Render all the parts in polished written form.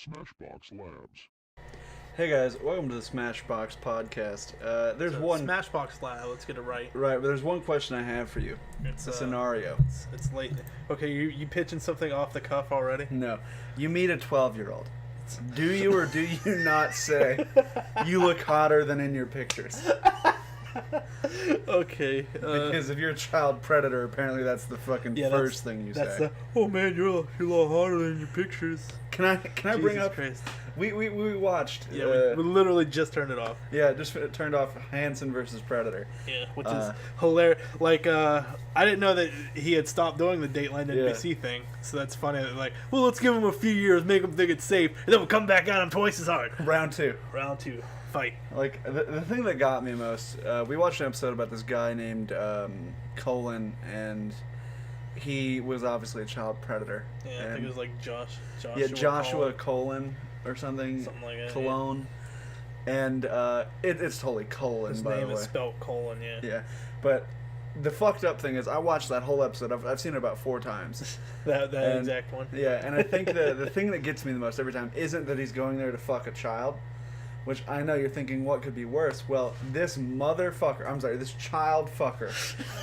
Smashbox Labs. Hey guys, welcome to the Smashbox podcast. There's So, one Smashbox Lab. Let's get it right. right, but there's one question I have for you. It's a scenario. It's late. Okay, you pitching something off the cuff already? No, you meet a 12-year-old. Do you or do you not say you look hotter than in your pictures? Okay. Because if you're a child predator, apparently that's the fucking first thing you that's say. Oh man, you're a lot hotter than your pictures. Can I bring Jesus up? Christ. We watched. Yeah, we literally just turned it off. Yeah, just turned off Hansen versus Predator. Yeah, which is hilarious. Like, I didn't know that he had stopped doing the Dateline NBC thing, so that's funny. That, like, well, let's give him a few years, make him think it's safe, and then we'll come back at him twice as hard. Round two. Fight. Like, the thing that got me most, we watched an episode about this guy named Colin, and he was obviously a child predator. Yeah, I think it was like Joshua. Yeah, Joshua Colin or something. Something like that. Cologne. Yeah. And it's totally Colin, His by the way. name is spelled Colin, yeah. Yeah, but the fucked up thing is I watched that whole episode. I've seen it about 4 times. that exact one. Yeah, and I think the thing that gets me the most every time isn't that he's going there to fuck a child, which I know you're thinking, what could be worse? Well, this child fucker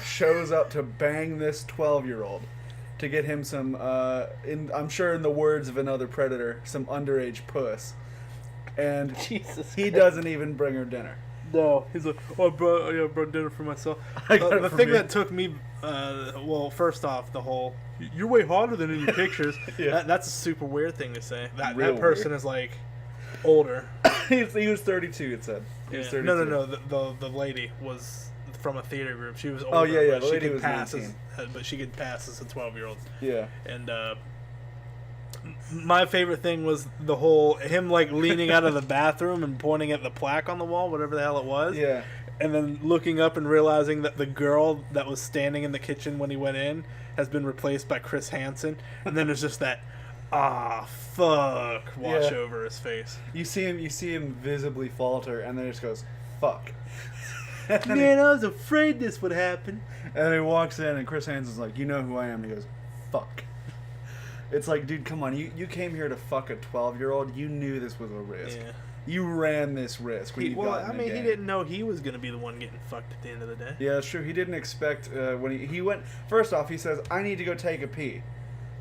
shows up to bang this 12-year-old to get him some, I'm sure in the words of another predator, some underage puss. And he doesn't even bring her dinner. No, he's like, oh, I brought dinner for myself. The thing that took me, well, first off, the whole, you're way hotter than in your pictures. Yeah. That's a super weird thing to say. That person is like older. he was 32, it said. He was 32. No. The lady was from a theater group. She was older. Oh, yeah. But The lady was pass 19. but she could pass as a 12-year-old. Yeah. And my favorite thing was the whole him like leaning out of the bathroom and pointing at the plaque on the wall, whatever the hell it was. Yeah. And then looking up and realizing that the girl that was standing in the kitchen when he went in has been replaced by Chris Hansen. And then there's just that fuck wash over his face. You see him visibly falter, and then he just goes, fuck. Man, I was afraid this would happen. And he walks in, and Chris Hansen's like, you know who I am? And he goes, fuck. It's like, dude, come on. You came here to fuck a 12-year-old. You knew this was a risk. Yeah. You ran this risk when you got in the game. He didn't know he was going to be the one getting fucked at the end of the day. Yeah, that's true. He didn't expect when he went. First off, he says, I need to go take a pee.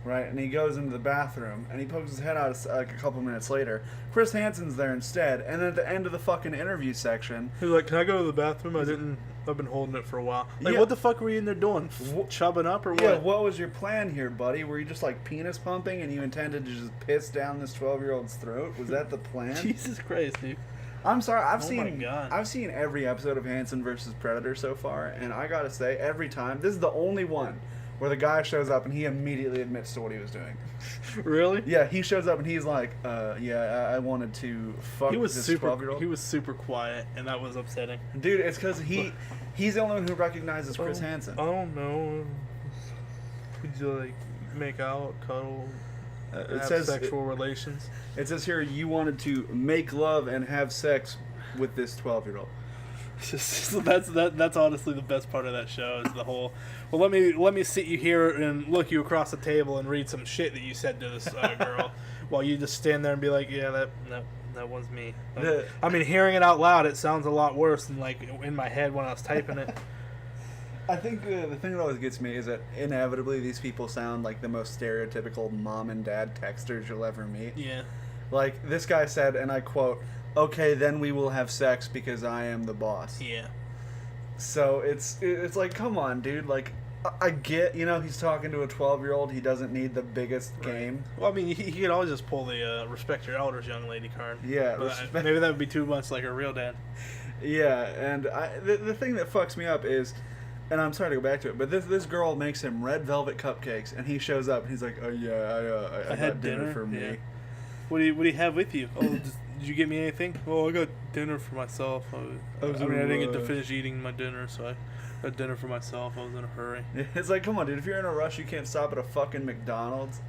Right? And he goes into the bathroom, and he pokes his head out like a couple minutes later. Chris Hansen's there instead, and then at the end of the fucking interview section, he's like, can I go to the bathroom? I've been holding it for a while. Like, yeah. What the fuck were you in there doing? Chubbing up or what? Yeah, what was your plan here, buddy? Were you just like penis pumping, and you intended to just piss down this 12-year-old's throat? Was that the plan? Jesus Christ, dude. I'm sorry, I've seen every episode of Hansen versus Predator so far, and I gotta say, every time, this is the only one where the guy shows up and he immediately admits to what he was doing. Really? Yeah, he shows up and he's like, I wanted to fuck this 12-year-old. He was super quiet, and that was upsetting. Dude, it's because he's the only one who recognizes Chris Hansen. I don't know. Would you, like, make out, cuddle, have sexual relations? It says here, you wanted to make love and have sex with this 12-year-old. So that's honestly the best part of that show is the whole. Well, let me sit you here and look you across the table and read some shit that you said to this girl, while you just stand there and be like, yeah, that one's me. I mean, hearing it out loud, it sounds a lot worse than like in my head when I was typing it. I think the thing that always gets me is that inevitably these people sound like the most stereotypical mom and dad texters you'll ever meet. Yeah. Like this guy said, and I quote, okay, then we will have sex because I am the boss. Yeah. So it's like, come on, dude. Like, I get, he's talking to a 12-year-old. He doesn't need the biggest game. Well, I mean, he could always just pull the respect your elders, young lady card. Yeah. Maybe that would be too much like a real dad. Yeah, and the thing that fucks me up is, and I'm sorry to go back to it, but this girl makes him red velvet cupcakes, and he shows up, and he's like, oh, yeah, I had got dinner for me. Yeah. What do you have with you? Oh, did you get me anything? Oh, I got dinner for myself. I didn't get to finish eating my dinner, so I got dinner for myself. I was in a hurry. It's like, come on, dude. If you're in a rush, you can't stop at a fucking McDonald's.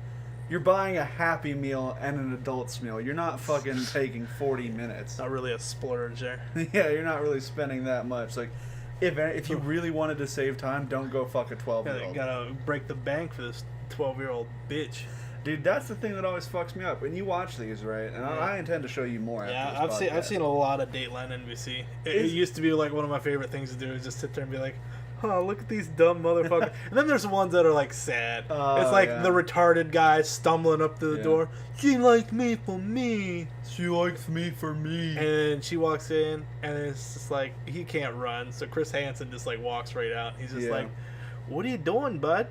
You're buying a Happy Meal and an adult's meal. You're not fucking taking 40 minutes. Not really a splurge there. Yeah, you're not really spending that much. Like, if you really wanted to save time, don't go fuck a 12-year-old. Gotta break the bank for this 12-year-old bitch. Dude, that's the thing that always fucks me up. When you watch these, right? And I intend to show you more. Yeah, after this I've podcast. seen a lot of Dateline NBC. It used to be like one of my favorite things to do is just sit there and be like, "Oh, look at these dumb motherfuckers." And then there's the ones that are like sad. It's like the retarded guy stumbling up to the door. She likes me for me. She likes me for me. And she walks in, and it's just like he can't run. So Chris Hansen just like walks right out. He's just like, "What are you doing, bud?"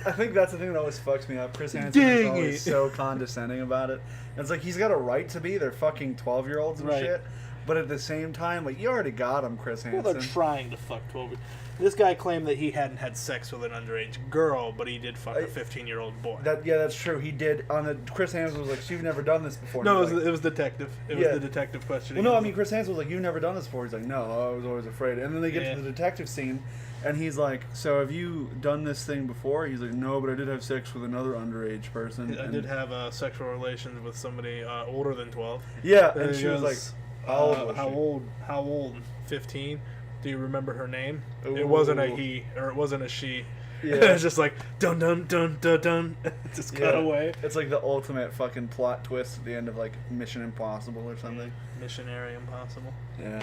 I think that's the thing that always fucks me up. Chris Hansen is always so condescending about it. And it's like he's got a right to be. They're fucking 12-year-olds and shit. But at the same time, like, you already got him, Chris Hansen. Well, they're trying to fuck 12. This guy claimed that he hadn't had sex with an underage girl, but he did fuck a 15-year-old boy. That's true. He did. Chris Hansen was like, "You've never done this before." No, it was detective. It was the detective questioning. Well, no, I mean, Chris Hansen was like, "You've never done this before." He's like, "No, I was always afraid." And then they get to the detective scene, and he's like, "So have you done this thing before?" He's like, "No, but I did have sex with another underage person." I did have sexual relations with somebody older than 12. Yeah, and she was like, "How old was she?" How old? 15. Do you remember her name? Ooh. It wasn't a he, or it wasn't a she. Yeah. It was just like, dun dun dun dun dun. Just cut away. It's like the ultimate fucking plot twist at the end of like Mission Impossible or something. Missionary Impossible. Yeah.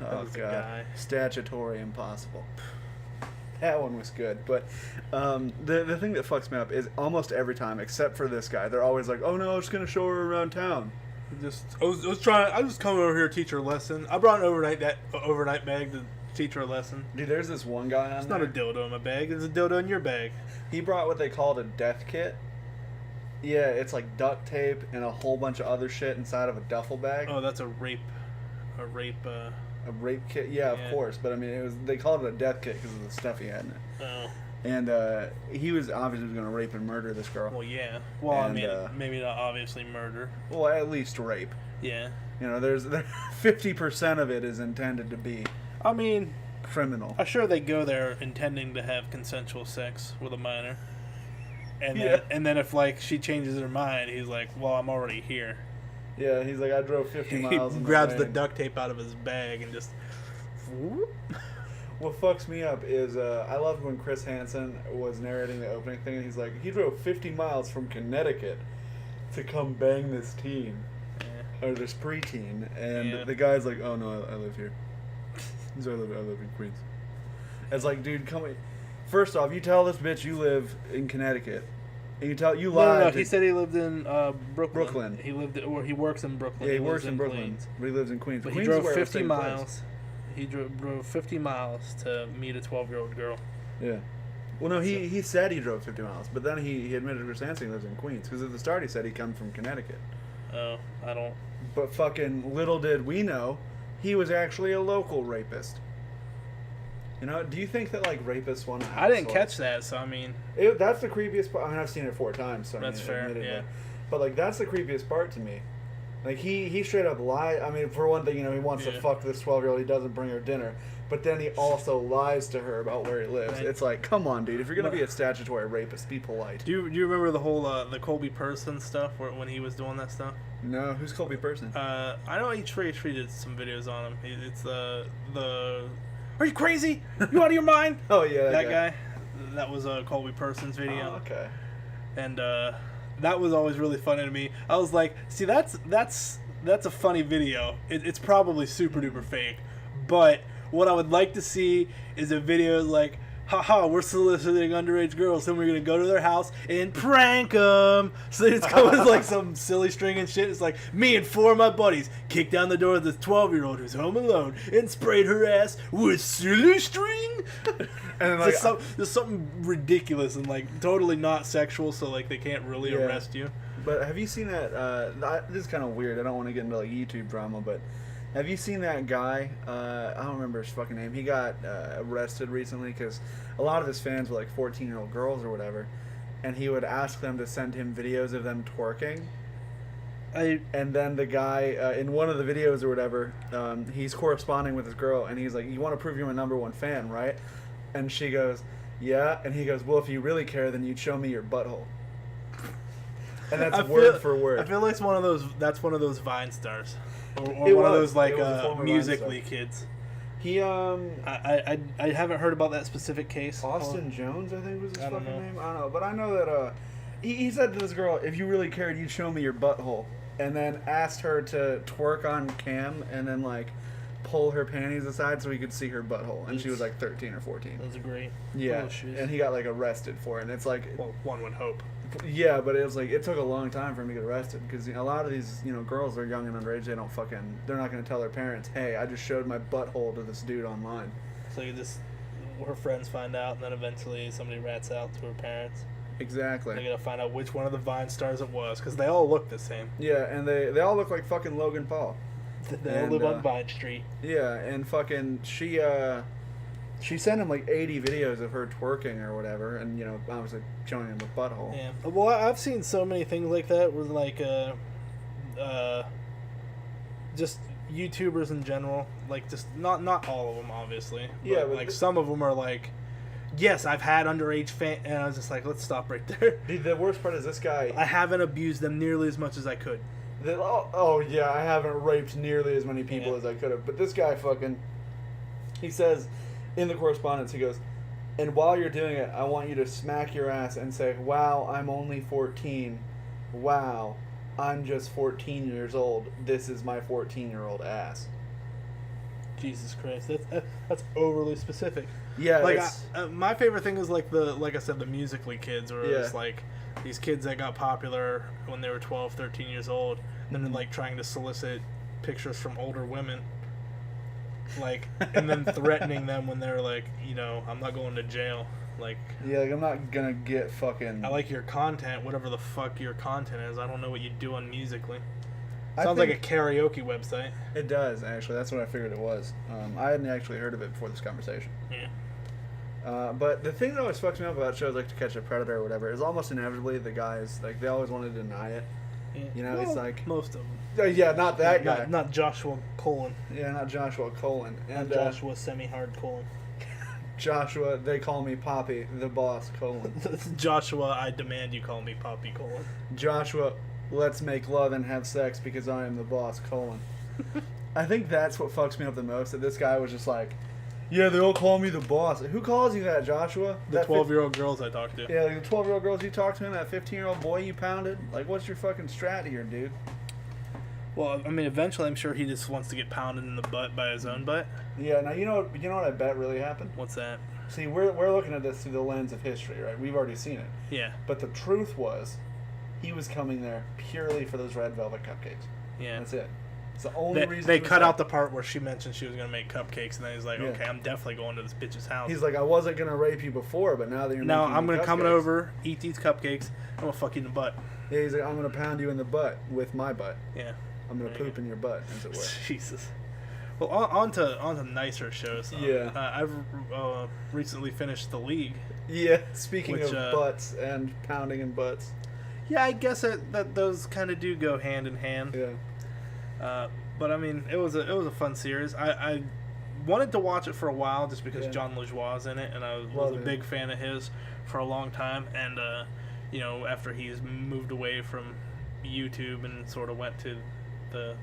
Oh god. Statutory Impossible. That one was good, but the thing that fucks me up is almost every time, except for this guy, they're always like, "Oh no, I'm just gonna show her around town." I was coming over here to teach her a lesson. I brought an overnight bag to teach her a lesson. Dude, there's this one guy on It's not a dildo in my bag. It's a dildo in your bag. He brought what they called a death kit. Yeah, it's like duct tape and a whole bunch of other shit inside of a duffel bag. Oh, that's a rape kit. Yeah, of course. But I mean, they called it a death kit because of the stuff he had in it. Oh. And he was obviously going to rape and murder this girl. Well, yeah. Well, I mean, maybe not obviously murder. Well, at least rape. Yeah. You know, there's 50% of it is intended to be. I mean, criminal. I'm sure they go there intending to have consensual sex with a minor. And then if like she changes her mind, he's like, "Well, I'm already here." Yeah, he's like, "I drove 50 miles." He grabs the duct tape out of his bag and just. Whoop. What fucks me up is I loved when Chris Hansen was narrating the opening thing, and he's like, he drove 50 miles from Connecticut to come bang this teen, or this preteen, and the guy's like, "Oh no, I live here." He's like, I live in Queens. It's like, dude, come on. First off, you tell this bitch you live in Connecticut, and you lied. No, he said he lived in Brooklyn. He works in Brooklyn. Yeah, he works in Brooklyn, Queens. But he lives in Queens. But Queens he drove is 50 miles. He drove 50 miles to meet a 12-year-old girl. Yeah. Well, no, he said he drove 50 miles, but then he admitted to Chris Hansen he lives in Queens, because at the start he said he comes from Connecticut. Oh, I don't... But fucking little did we know, he was actually a local rapist. You know, do you think that, like, rapists want to... I didn't catch that, so I mean... That's the creepiest part. I mean, I've seen it 4 times, so that's fair, yeah. But, like, that's the creepiest part to me. Like, he straight up lied. I mean, for one thing, you know, he wants to fuck this 12-year-old. He doesn't bring her dinner. But then he also lies to her about where he lives. Right. It's like, come on, dude. If you're going to be a statutory rapist, be polite. Do you remember the whole, the Colby Person stuff, when he was doing that stuff? No. Who's Colby Person? I know H3 did some videos on him. It's the... Are you crazy? You out of your mind? Oh, yeah. That guy. That was Colby Person's video. Oh, okay. And, that was always really funny to me. I was like, see, that's a funny video. It's probably super duper fake, but what I would like to see is a video like, haha, we're soliciting underage girls, then we're gonna go to their house and prank them. So it's going like some silly string and shit. It's like, me and 4 of my buddies kicked down the door of this 12-year-old who's home alone and sprayed her ass with silly string. And like, there's something ridiculous and like totally not sexual, so like they can't really arrest you. But have you seen that? This is kind of weird. I don't want to get into like YouTube drama, but have you seen that guy? I don't remember his fucking name. He got arrested recently because a lot of his fans were like 14-year-old girls or whatever, and he would ask them to send him videos of them twerking. And then the guy in one of the videos or whatever, he's corresponding with this girl, and he's like, "You want to prove you're my #1 fan, right?" And she goes, "Yeah." And he goes, "Well, if you really care, then you'd show me your butthole." And that's word for word. I feel like it's one of those. That's one of those Vine stars, or one of those like Musical.ly kids. He I haven't heard about that specific case. Austin Jones, I think was his fucking name. I don't know, but I know that He said to this girl, if you really cared, you'd show me your butthole. And then asked her to twerk on cam and then, like, pull her panties aside so he could see her butthole. And she was, like, 13 or 14. Those are great. Yeah. Oh, shit. And he got, like, arrested for it. And it's like... Well, one would hope. Yeah, but it was like, it took a long time for him to get arrested. Because a lot of these, girls are young and underage. They don't fucking... They're not going to tell their parents, hey, I just showed my butthole to this dude online. So you just... Her friends find out, and then eventually somebody rats out to her parents. Exactly. They gotta find out which one of the Vine stars it was, because they all look the same. Yeah, and they all look like fucking Logan Paul. They all live on Vine Street. Yeah, and fucking she sent him like 80 videos of her twerking or whatever, and obviously showing him the butthole. Yeah. Well, I've seen so many things like that with like just YouTubers in general, like just not all of them obviously. But yeah, but like some of them are like, yes, I've had underage fan, and I was just like, let's stop right there. The worst part is this guy. I haven't abused them nearly as much as I could. Oh yeah, I haven't raped nearly as many people as I could have. But this guy fucking, he says in the correspondence, he goes, and while you're doing it, I want you to smack your ass and say, wow, I'm only 14. Wow, I'm just 14 years old. This is my 14-year-old ass. Jesus Christ, that's overly specific. Yeah, like my favorite thing is like I said, the Musical.ly kids, or Yeah. it's like these kids that got popular when they were 12, 13 years old, and then like trying to solicit pictures from older women, like, and then threatening them when they're like, I'm not going to jail. Like, yeah, like I'm not gonna get fucking. I like your content, whatever the fuck your content is. I don't know what you do on Musical.ly. Sounds like a karaoke website. It does, actually. That's what I figured it was. I hadn't actually heard of it before this conversation. Yeah. But the thing that always fucks me up about shows like To Catch a Predator or whatever is almost inevitably the guys, like, they always want to deny it. Yeah. It's like... Most of them. Yeah, not that guy. Not Joshua Colon. Yeah, not Joshua Colon. And Joshua Semi-Hard Colon. Joshua, they call me Poppy, the boss, Colon. Joshua, I demand you call me Poppy, Colon. Joshua, let's make love and have sex because I am the boss, Colon. I think that's what fucks me up the most, that this guy was just like, yeah, they all call me the boss. Who calls you that, Joshua? The 12-year-old girls I talked to. Yeah, like the 12-year-old girls you talked to and that 15-year-old boy you pounded? Like, what's your fucking strat here, dude? Well, I mean, eventually I'm sure he just wants to get pounded in the butt by his own butt. Yeah, now you know what I bet really happened? What's that? See, we're looking at this through the lens of history, right? We've already seen it. Yeah. But the truth was, he was coming there purely for those red velvet cupcakes. Yeah. That's it. It's the only reason. They cut out the part where she mentioned she was going to make cupcakes, and then he's like, Yeah. okay, I'm definitely going to this bitch's house. He's like, I wasn't going to rape you before, but now that you're now making I'm going to come cupcakes." over, eat these cupcakes, I'm going to fuck you in the butt. Yeah, he's like, I'm going to pound you in the butt with my butt. Yeah. I'm going to poop in your butt, as it were. Jesus. Well, on to nicer shows. Yeah. I've recently finished The League. Yeah, speaking Which, of butts and pounding in butts. Yeah, I guess that those kind of do go hand in hand. Yeah. But I mean, it was a fun series. I wanted to watch it for a while just because Yeah. John LaJoie is in it, and I was Love a him. big fan of his for a long time. And after he's moved away from YouTube and sort of went to the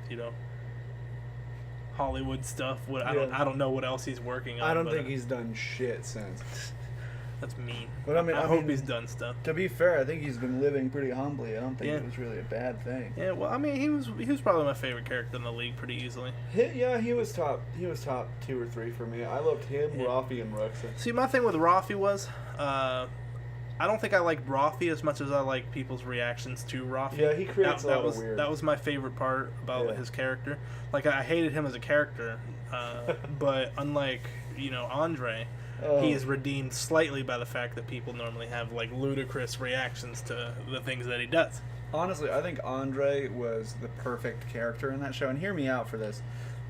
Hollywood stuff. I don't know what else he's working on. I don't think he's done shit since. That's mean. But I hope mean, he's done stuff. To be fair, I think he's been living pretty humbly. I don't think Yeah. it was really a bad thing. Yeah, well, I mean, he was probably my favorite character in the league pretty easily. Yeah, he was top 2 or 3 for me. I loved him, Yeah. Rafi, and Ruxa. See, my thing with Rafi was, I don't think I liked Rafi as much as I like people's reactions to Rafi. Yeah, he creates a lot of weird. That was my favorite part about his character. Like, I hated him as a character, but unlike, Andre, he is redeemed slightly by the fact that people normally have, like, ludicrous reactions to the things that he does. Honestly, I think Andre was the perfect character in that show. And hear me out for this.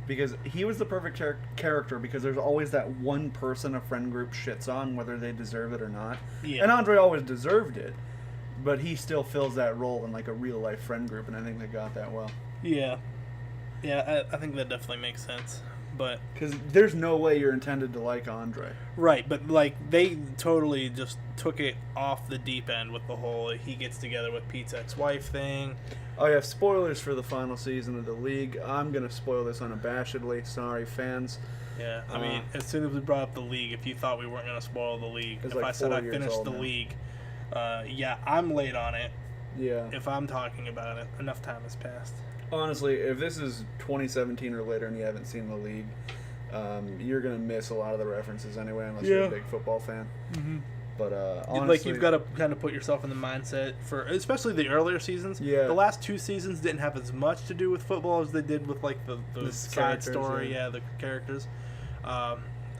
Because he was the perfect character because there's always that one person a friend group shits on, whether they deserve it or not. Yeah. And Andre always deserved it. But he still fills that role in, like, a real-life friend group, and I think they got that well. Yeah. Yeah, I think that definitely makes sense. But Because there's no way you're intended to like Andre. right, but like they totally just took it off the deep end with the whole he gets together with Pete's ex-wife thing. Oh yeah, spoilers for the final season of the league. I'm gonna spoil this unabashedly. Sorry, fans. Yeah, I mean, as soon as we brought up the league, if you thought we weren't going to spoil the league, It's if like I said 4 I years finished old the now. league, Yeah, I'm late on it. Yeah. If I'm talking about it, enough time has passed. Honestly, if this is 2017 or later and you haven't seen the league, you're gonna miss a lot of the references anyway, unless you're a big football fan. Mm-hmm. But honestly, like you've got to kind of put yourself in the mindset for, especially the earlier seasons. Yeah. The last 2 seasons didn't have as much to do with football as they did with like the side story. Yeah, the characters.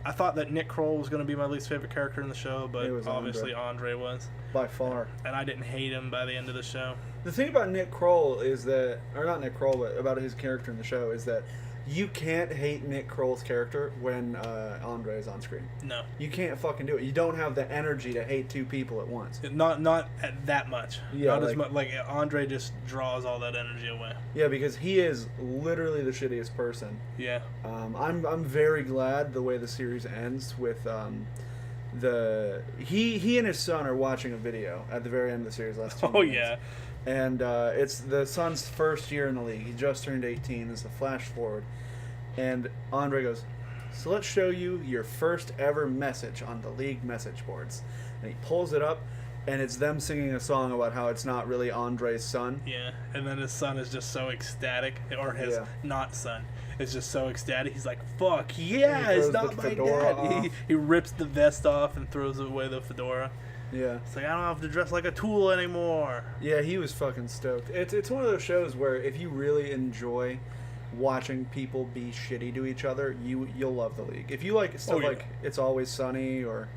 I thought that Nick Kroll was going to be my least favorite character in the show, but obviously Andre was. By far. And I didn't hate him by the end of the show. The thing about Nick Kroll is that, or not Nick Kroll, but about his character in the show is that you can't hate Nick Kroll's character when Andre is on screen. No. You can't fucking do it. You don't have the energy to hate 2 people at once. Not at that much. Yeah, not as much. Like Andre just draws all that energy away. Yeah, because he is literally the shittiest person. Yeah. I'm very glad the way the series ends with he and his son are watching a video at the very end of the series last 2 minutes. Yeah. And it's the son's first year in the league. He just turned 18. It's a flash forward. And Andre goes, so let's show you your first ever message on the league message boards. And he pulls it up, and it's them singing a song about how it's not really Andre's son. Yeah, and then his son is just so ecstatic, or his not son is just so ecstatic. He's like, fuck, yeah, it's not my dad. He rips the vest off and throws away the fedora. Yeah. It's like, I don't have to dress like a tool anymore. Yeah, he was fucking stoked. It's one of those shows where if you really enjoy watching people be shitty to each other, you'll love the league. If you like stuff like It's Always Sunny or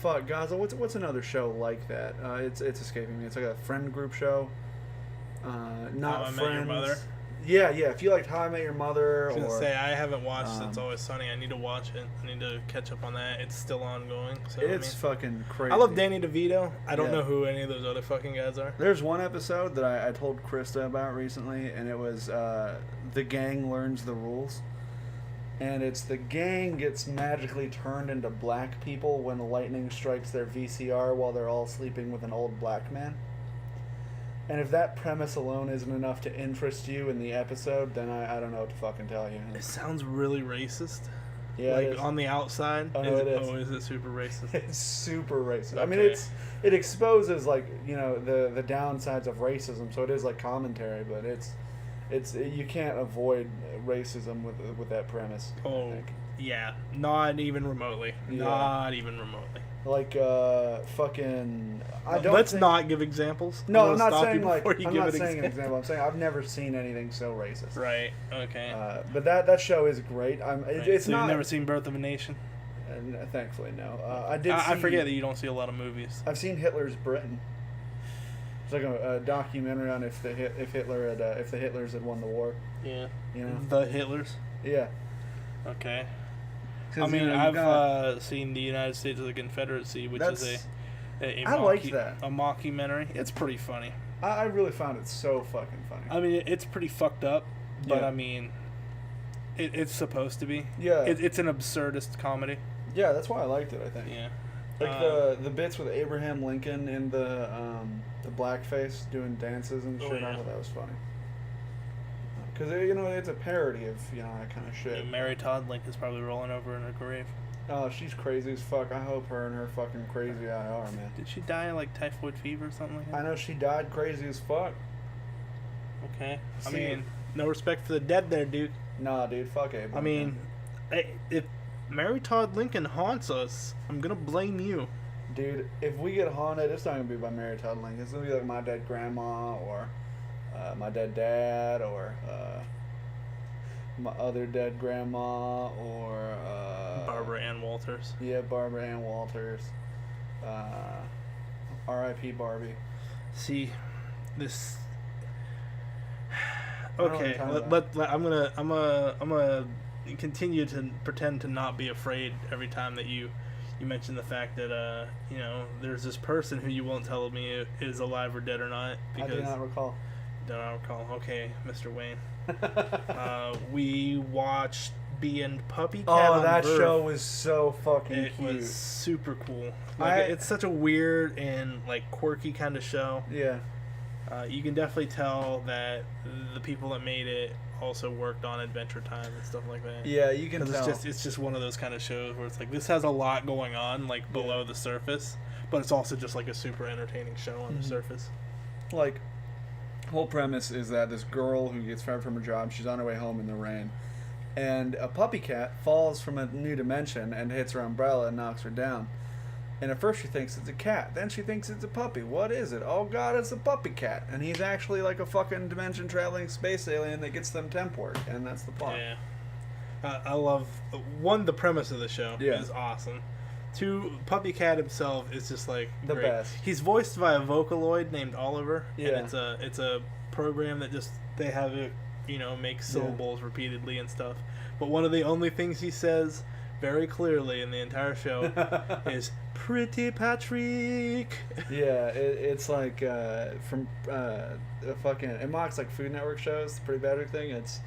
fuck Gaza, what's another show like that? It's escaping me. It's like a friend group show. Not How I Friends. Met Your Mother. Yeah. If you liked How I Met Your Mother, I was gonna say I haven't watched It's um, Always Sunny. I need to watch it. I need to catch up on that. It's still ongoing. So it's fucking crazy. I love Danny DeVito. I don't know who any of those other fucking guys are. There's one episode that I told Krista about recently, and it was the gang learns the rules. And it's the gang gets magically turned into black people when lightning strikes their VCR while they're all sleeping with an old black man. And if that premise alone isn't enough to interest you in the episode, then I don't know what to fucking tell you. It sounds really racist. Yeah, like on the outside. Oh, no, it is. Oh, is it super racist? It's super racist. Okay. I mean, it exposes like the downsides of racism, so it is like commentary, but it's you can't avoid racism with that premise. Oh, yeah, not even remotely. Yeah. Not even remotely. Like fucking. Let's not give examples. No, I'm not saying like. I'm not an saying an example. I'm saying I've never seen anything so racist. Right. Okay. But that show is great. It's so not. You've never seen Birth of a Nation? Thankfully, no. I did. I forget that you don't see a lot of movies. I've seen Hitler's Britain. It's like a documentary on if the Hitlers had won the war. Yeah. You know. The Hitlers. Yeah. Okay. I mean, I've seen the United States of the Confederacy, which is I liked that. A mockumentary. It's pretty funny. I really found it so fucking funny. I mean, it's pretty fucked up, but I mean, it's supposed to be. Yeah. It's an absurdist comedy. Yeah, that's why I liked it, I think. Yeah. Like the bits with Abraham Lincoln in the blackface doing dances and shit. I thought that was funny. Because, it's a parody of, that kind of shit. Yeah, Mary Todd Lincoln's probably rolling over in her grave. Oh, she's crazy as fuck. I hope her and her fucking crazy eye are, man. Did she die of, like, typhoid fever or something like that? I know she died crazy as fuck. Okay. I mean, no respect for the dead there, dude. Nah, dude, fuck Abraham. I mean, if Mary Todd Lincoln haunts us, I'm gonna blame you. Dude, if we get haunted, it's not gonna be by Mary Todd Lincoln. It's gonna be like my dead grandma or my dead dad or my other dead grandma or Barbara Ann Walters. Yeah, Barbara Ann Walters. R.I.P. Barbie. See, this. Okay, I'm gonna continue to pretend to not be afraid every time that you mention the fact that there's this person who you won't tell me is alive or dead or not. Because I do not recall. Okay, Mr. Wayne. We watched Bee and Puppy Cat. Oh, on that Verve. show was so fucking It cute. was super cool. Like, it's such a weird and like quirky kind of show. Yeah. You can definitely tell that the people that made it also worked on Adventure Time and stuff like that. Yeah, you can tell. It's just one of those kind of shows where it's like this has a lot going on like below the surface, but it's also just like a super entertaining show on the surface. Like, whole premise is that this girl who gets fired from her job, she's on her way home in the rain, and a puppy cat falls from a new dimension and hits her umbrella and knocks her down. And at first she thinks it's a cat. Then she thinks it's a puppy. What is it? Oh god, it's a puppy cat. And he's actually like a fucking dimension traveling space alien that gets them temp work. And that's the plot. Yeah. I love, one, the premise of the show is awesome. Two, Puppy Cat himself is just like the great. best. He's voiced by a Vocaloid named Oliver. Yeah. And it's a program that just, they have it, make syllables repeatedly and stuff. But one of the only things he says very clearly in the entire show is Pretty Patrick. Yeah, it's like from fucking, it mocks like Food Network shows, the Pretty Patrick thing. It's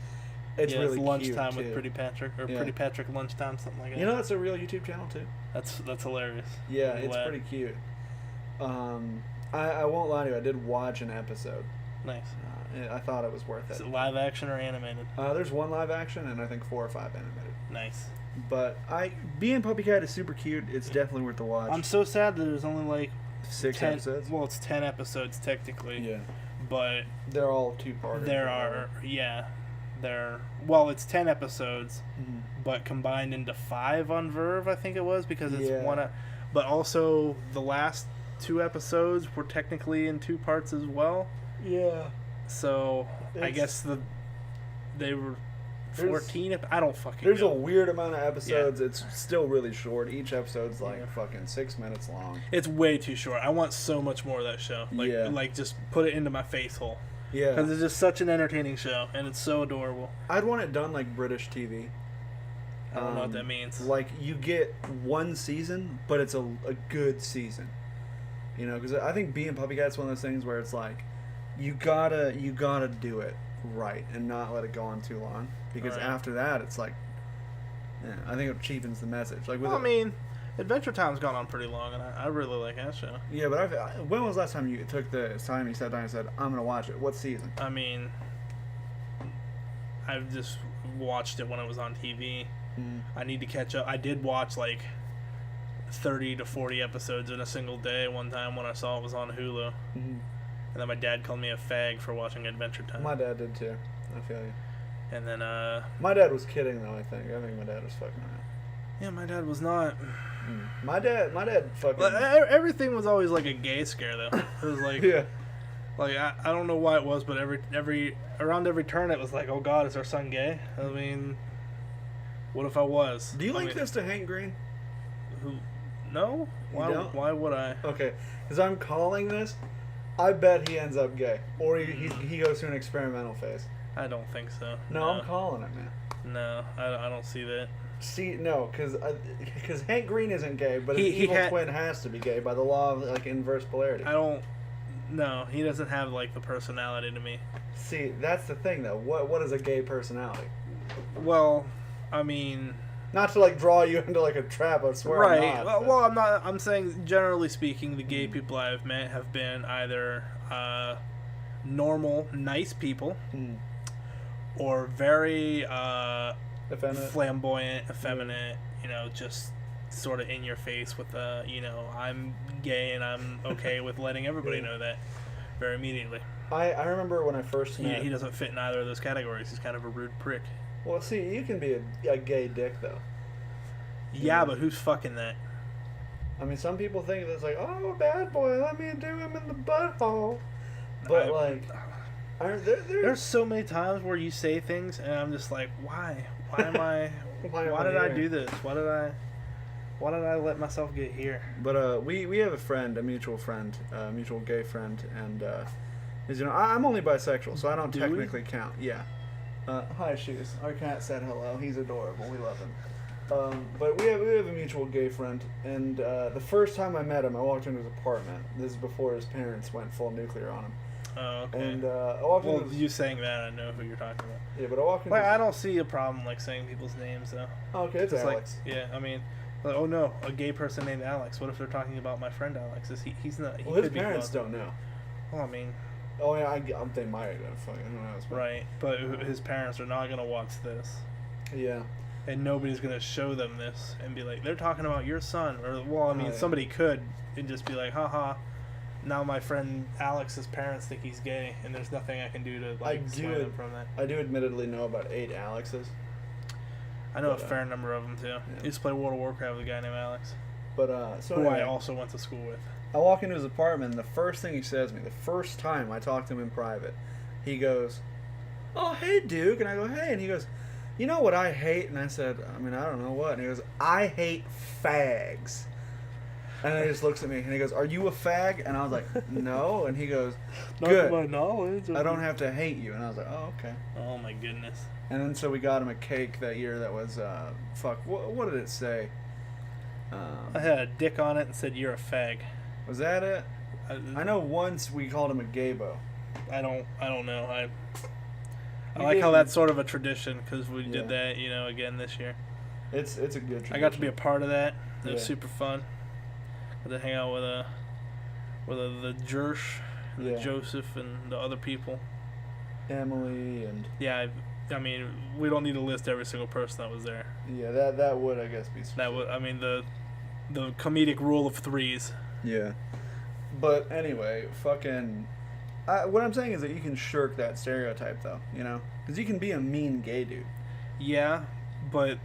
really cute, Lunchtime too. with Pretty Patrick, or Pretty Patrick Lunchtime, something like that. That's a real YouTube channel too. That's hilarious. Yeah, it's pretty cute. I won't lie to you, I did watch an episode. Nice. I thought it was worth it. Is it live action or animated? There's one live action and I think 4 or 5 animated. Nice. But being Puppy Cat is super cute. It's definitely worth the watch. I'm so sad that there's only like 6 10 episodes. Well, it's 10 episodes technically. Yeah. But they're all 2-parters. It's 10 episodes, but combined into 5 on Verve, I think it was, because it's one. But also the last 2 episodes were technically in 2 parts as well. Yeah. So I guess they were 14. I don't fucking. There's know. a weird amount of episodes. Yeah. It's still really short. Each episode's like fucking 6 minutes long. It's way too short. I want so much more of that show. Like just put it into my face hole. Yeah. Because it's just such an entertaining show, and it's so adorable. I'd want it done like British TV. I don't know what that means. Like, you get 1 season, but it's a good season. Because I think being Puppy Cat's one of those things where it's like, you gotta do it right and not let it go on too long. Because after that, it's like, I think it cheapens the message. Like, Adventure Time's gone on pretty long, and I really like that show. Yeah, but when was the last time you took the time you sat down and said, I'm gonna watch it? What season? I mean, I've just watched it when it was on TV. I need to catch up. I did watch like 30 to 40 episodes in a single day one time when I saw it was on Hulu. And then my dad called me a fag for watching Adventure Time. My dad did too. I feel you. And then my dad was kidding though. I think my dad was fucking around. Yeah, my dad was not. My dad fucking. Everything was always like a gay scare though. It was like like I don't know why it was, but around every turn it was like, oh god, is our son gay? I mean, what if I was? Do you link this to Hank Green? Who? No. Why would I? Okay, because I'm calling this. I bet he ends up gay, or he goes through an experimental phase. I don't think so. No, I'm calling it, man. No, I don't see that. See, no, because Hank Green isn't gay, but his evil twin has to be gay by the law of like inverse polarity. No, he doesn't have like the personality to me. See, that's the thing though. What is a gay personality? Well, I mean, not to like draw you into like a trap. I swear. Right. I'm not, well, I'm not. I'm saying generally speaking, the gay people I've met have been either normal, nice people, or very flamboyant, effeminate. Just sort of in your face with I'm gay and I'm okay with letting everybody know that very immediately. I remember when I first met. He doesn't fit in either of those categories. He's kind of a rude prick. Well, see, you can be a gay dick though. Yeah, but who's fucking that? I mean, some people think that it's like, oh, bad boy, let me do him in the butthole. But there's so many times where you say things and I'm just like, why? Why am I? why did I do this? Why did I let myself get here? But we have a friend, a mutual gay friend, and I'm only bisexual, so I don't technically count. Yeah. Hi, Shoes. Our cat said hello. He's adorable. We love him. But we have a mutual gay friend, and the first time I met him, I walked into his apartment. This is before his parents went full nuclear on him. Oh, okay. And I walked into you saying that, I know who you're talking about. Yeah, but I walked into. I don't see a problem like saying people's names though. Okay, it's Alex. I mean. Like, oh no, a gay person named Alex. What if they're talking about my friend Alex? He's not. Well, his parents don't know. Well, I mean, Oh yeah, they might have been fucking. Who knows? But Right, but his parents are not gonna watch this, yeah. and nobody's gonna show them this and be like, they're talking about your son, or well, I mean, Oh, yeah. somebody could and just be like, haha. Now my friend Alex's parents think he's gay, and there's nothing I can do to sway them from that. I do admittedly know about 8 Alexes. I know But, a fair number of them too. yeah. I used to play World of Warcraft with a guy named Alex, But so who anyway, I also went to school with. I walk into his apartment, and the first thing he says to me, the first time I talk to him in private, he goes, "Oh, hey, Duke," and I go, "Hey," and he goes, "You know what I hate?" And I said, "I mean, I don't know what." And he goes, "I hate fags." And then he just looks at me and he goes, "Are you a fag?" And I was like, "No." And he goes, Not "Good. to my knowledge. I don't have to hate you." And I was like, "Oh, okay." Oh my goodness. And then so we got him a cake that year that was, what did it say? I had a dick on it and said, "You're a fag." Was that it? I know once we called him a gaybo. I don't know. I You like gave how him- that's sort of a tradition because we Yeah. did that, again this year. It's a good tradition. I got to be a part of that. It was Yeah. super fun. Got to hang out with the Jersh, the Yeah. Joseph, and the other people. Emily and Yeah, I mean, we don't need to list every single person that was there. yeah, that would I guess be That would, I mean, the comedic rule of threes. yeah. But anyway, fucking. What I'm saying is that you can shirk that stereotype though, because you can be a mean gay dude. Yeah, but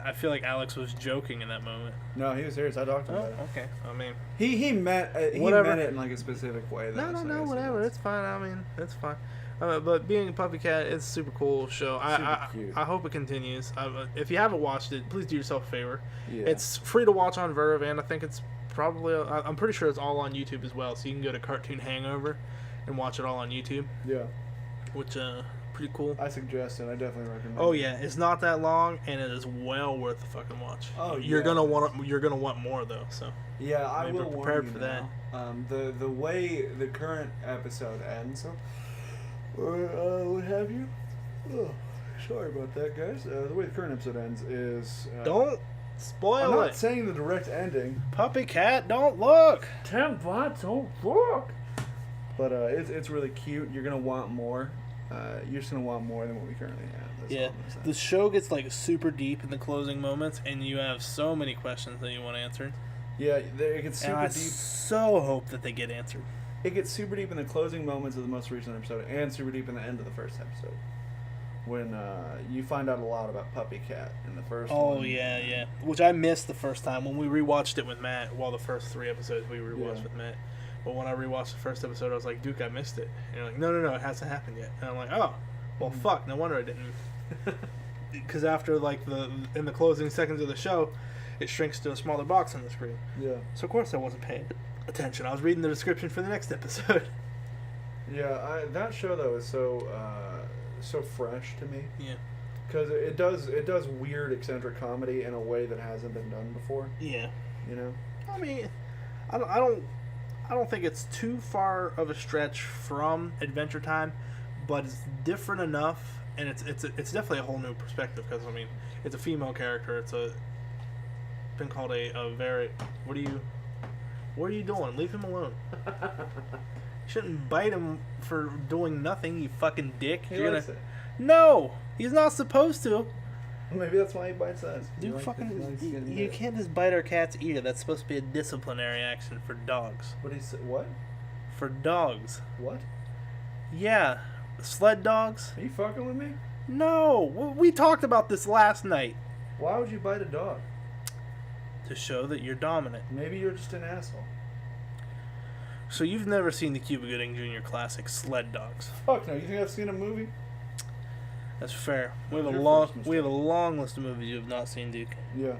I feel like Alex was joking in that moment. No, he was serious. I talked to him Oh, about it. okay. I mean, He meant Whatever. it in like a specific way. Though, so I guess whatever. It's fine. I mean, it's fine. But being a puppy cat is a super cool show. Super cute. I hope it continues. If you haven't watched it, please do yourself a favor. Yeah. It's free to watch on Verve, and I think it's probably I'm pretty sure it's all on YouTube as well. So you can go to Cartoon Hangover and watch it all on YouTube, yeah. which pretty cool. I suggest it. I definitely recommend. Oh it. yeah, it's not that long, and it is well worth the fucking watch. Oh, you're yeah. gonna want more though. So Yeah, I Be will prepared warn you for that. now. The way the current episode ends, or what have you? Oh, sorry about that, guys. The way the current episode ends is don't I'm spoil not it. saying the direct ending, Puppy cat, don't look. don't look. But it's really cute. You're gonna want more. You're just gonna want more than what we currently have. That's all Yeah, I'm gonna say. the show gets like super deep in the closing moments, and you have so many questions that you want answered. Yeah, it gets And super I deep. so hope that they get answered. It gets super deep in the closing moments of the most recent episode, and super deep in the end of the first episode, when you find out a lot about Puppy Cat in the first one. Oh yeah, which I missed the first time when we rewatched it with Matt. Well, the first 3 episodes we rewatched Yeah. with Matt. But when I rewatched the first episode, I was like, Duke, I missed it. And you're like, no, it hasn't happened yet. And I'm like, oh, well, fuck, no wonder I didn't. Because after in the closing seconds of the show, it shrinks to a smaller box on the screen. Yeah. So of course I wasn't paying attention. I was reading the description for the next episode. Yeah, that show though is so fresh to me Yeah. because it does weird eccentric comedy in a way that hasn't been done before. Yeah. You know. I mean, I don't think it's too far of a stretch from Adventure Time, but it's different enough, and it's definitely a whole new perspective because I mean, it's a female character. It's been called a very what are you doing? Leave him alone. You shouldn't bite him for doing nothing, you fucking dick. He You're likes gonna it. No, he's not supposed to. Maybe that's why he bites us. You you can't just bite our cat's ear. That's supposed to be a disciplinary action for dogs. What he said? What? For dogs. What? Yeah. Sled dogs? Are you fucking with me? No. We talked about this last night. Why would you bite a dog? To show that you're dominant. Maybe you're just an asshole. So you've never seen the Cuba Gooding Jr. classic Sled Dogs. Fuck no. You think I've seen a movie? That's fair. We have Your a long first mistake. we have a long list of movies you have not seen, Duke. Yeah.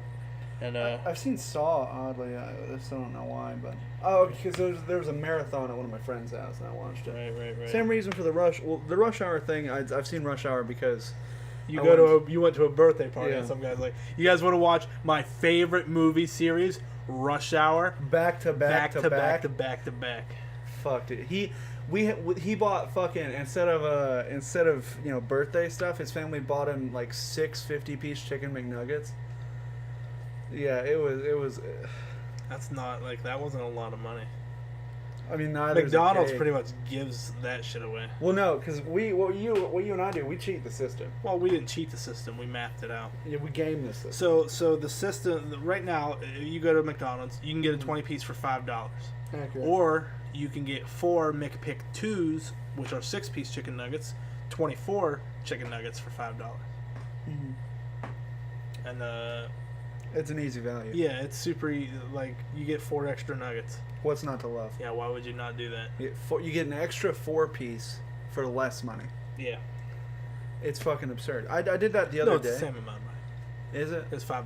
And I've seen Saw, oddly. I just don't know why, but... Oh, because there was a marathon at one of my friends' house, and I watched it. right. Same reason for the Rush... Well, the Rush Hour thing, I've seen Rush Hour because... You I you went to a birthday party Yeah. and some guy's like, you guys want to watch my favorite movie series, Rush Hour? Back to back. back to back. Fuck, dude. He bought fucking... Instead of birthday stuff, his family bought him, like, 6 50-piece chicken McNuggets. Yeah, it was... That's not, like, that wasn't a lot of money. I mean, neither. McDonald's pretty much gives that shit away. Well, no, because what you and I do, we cheat the system. Well, we didn't cheat the system. We mapped it out. Yeah, we game the system. So the system right now, you go to McDonald's, you can get a 20-piece for $5, Accurate. or you can get 4 McPick 2s, which are 6-piece chicken nuggets, 24 chicken nuggets for $5. Mhm. And It's an easy value. yeah, it's super. Like you get 4 extra nuggets. What's not to love? Yeah, why would you not do that? You get an extra 4-piece for less money. Yeah. It's fucking absurd. I did that the other No, it's day. the same amount of money. Is it? It's $5.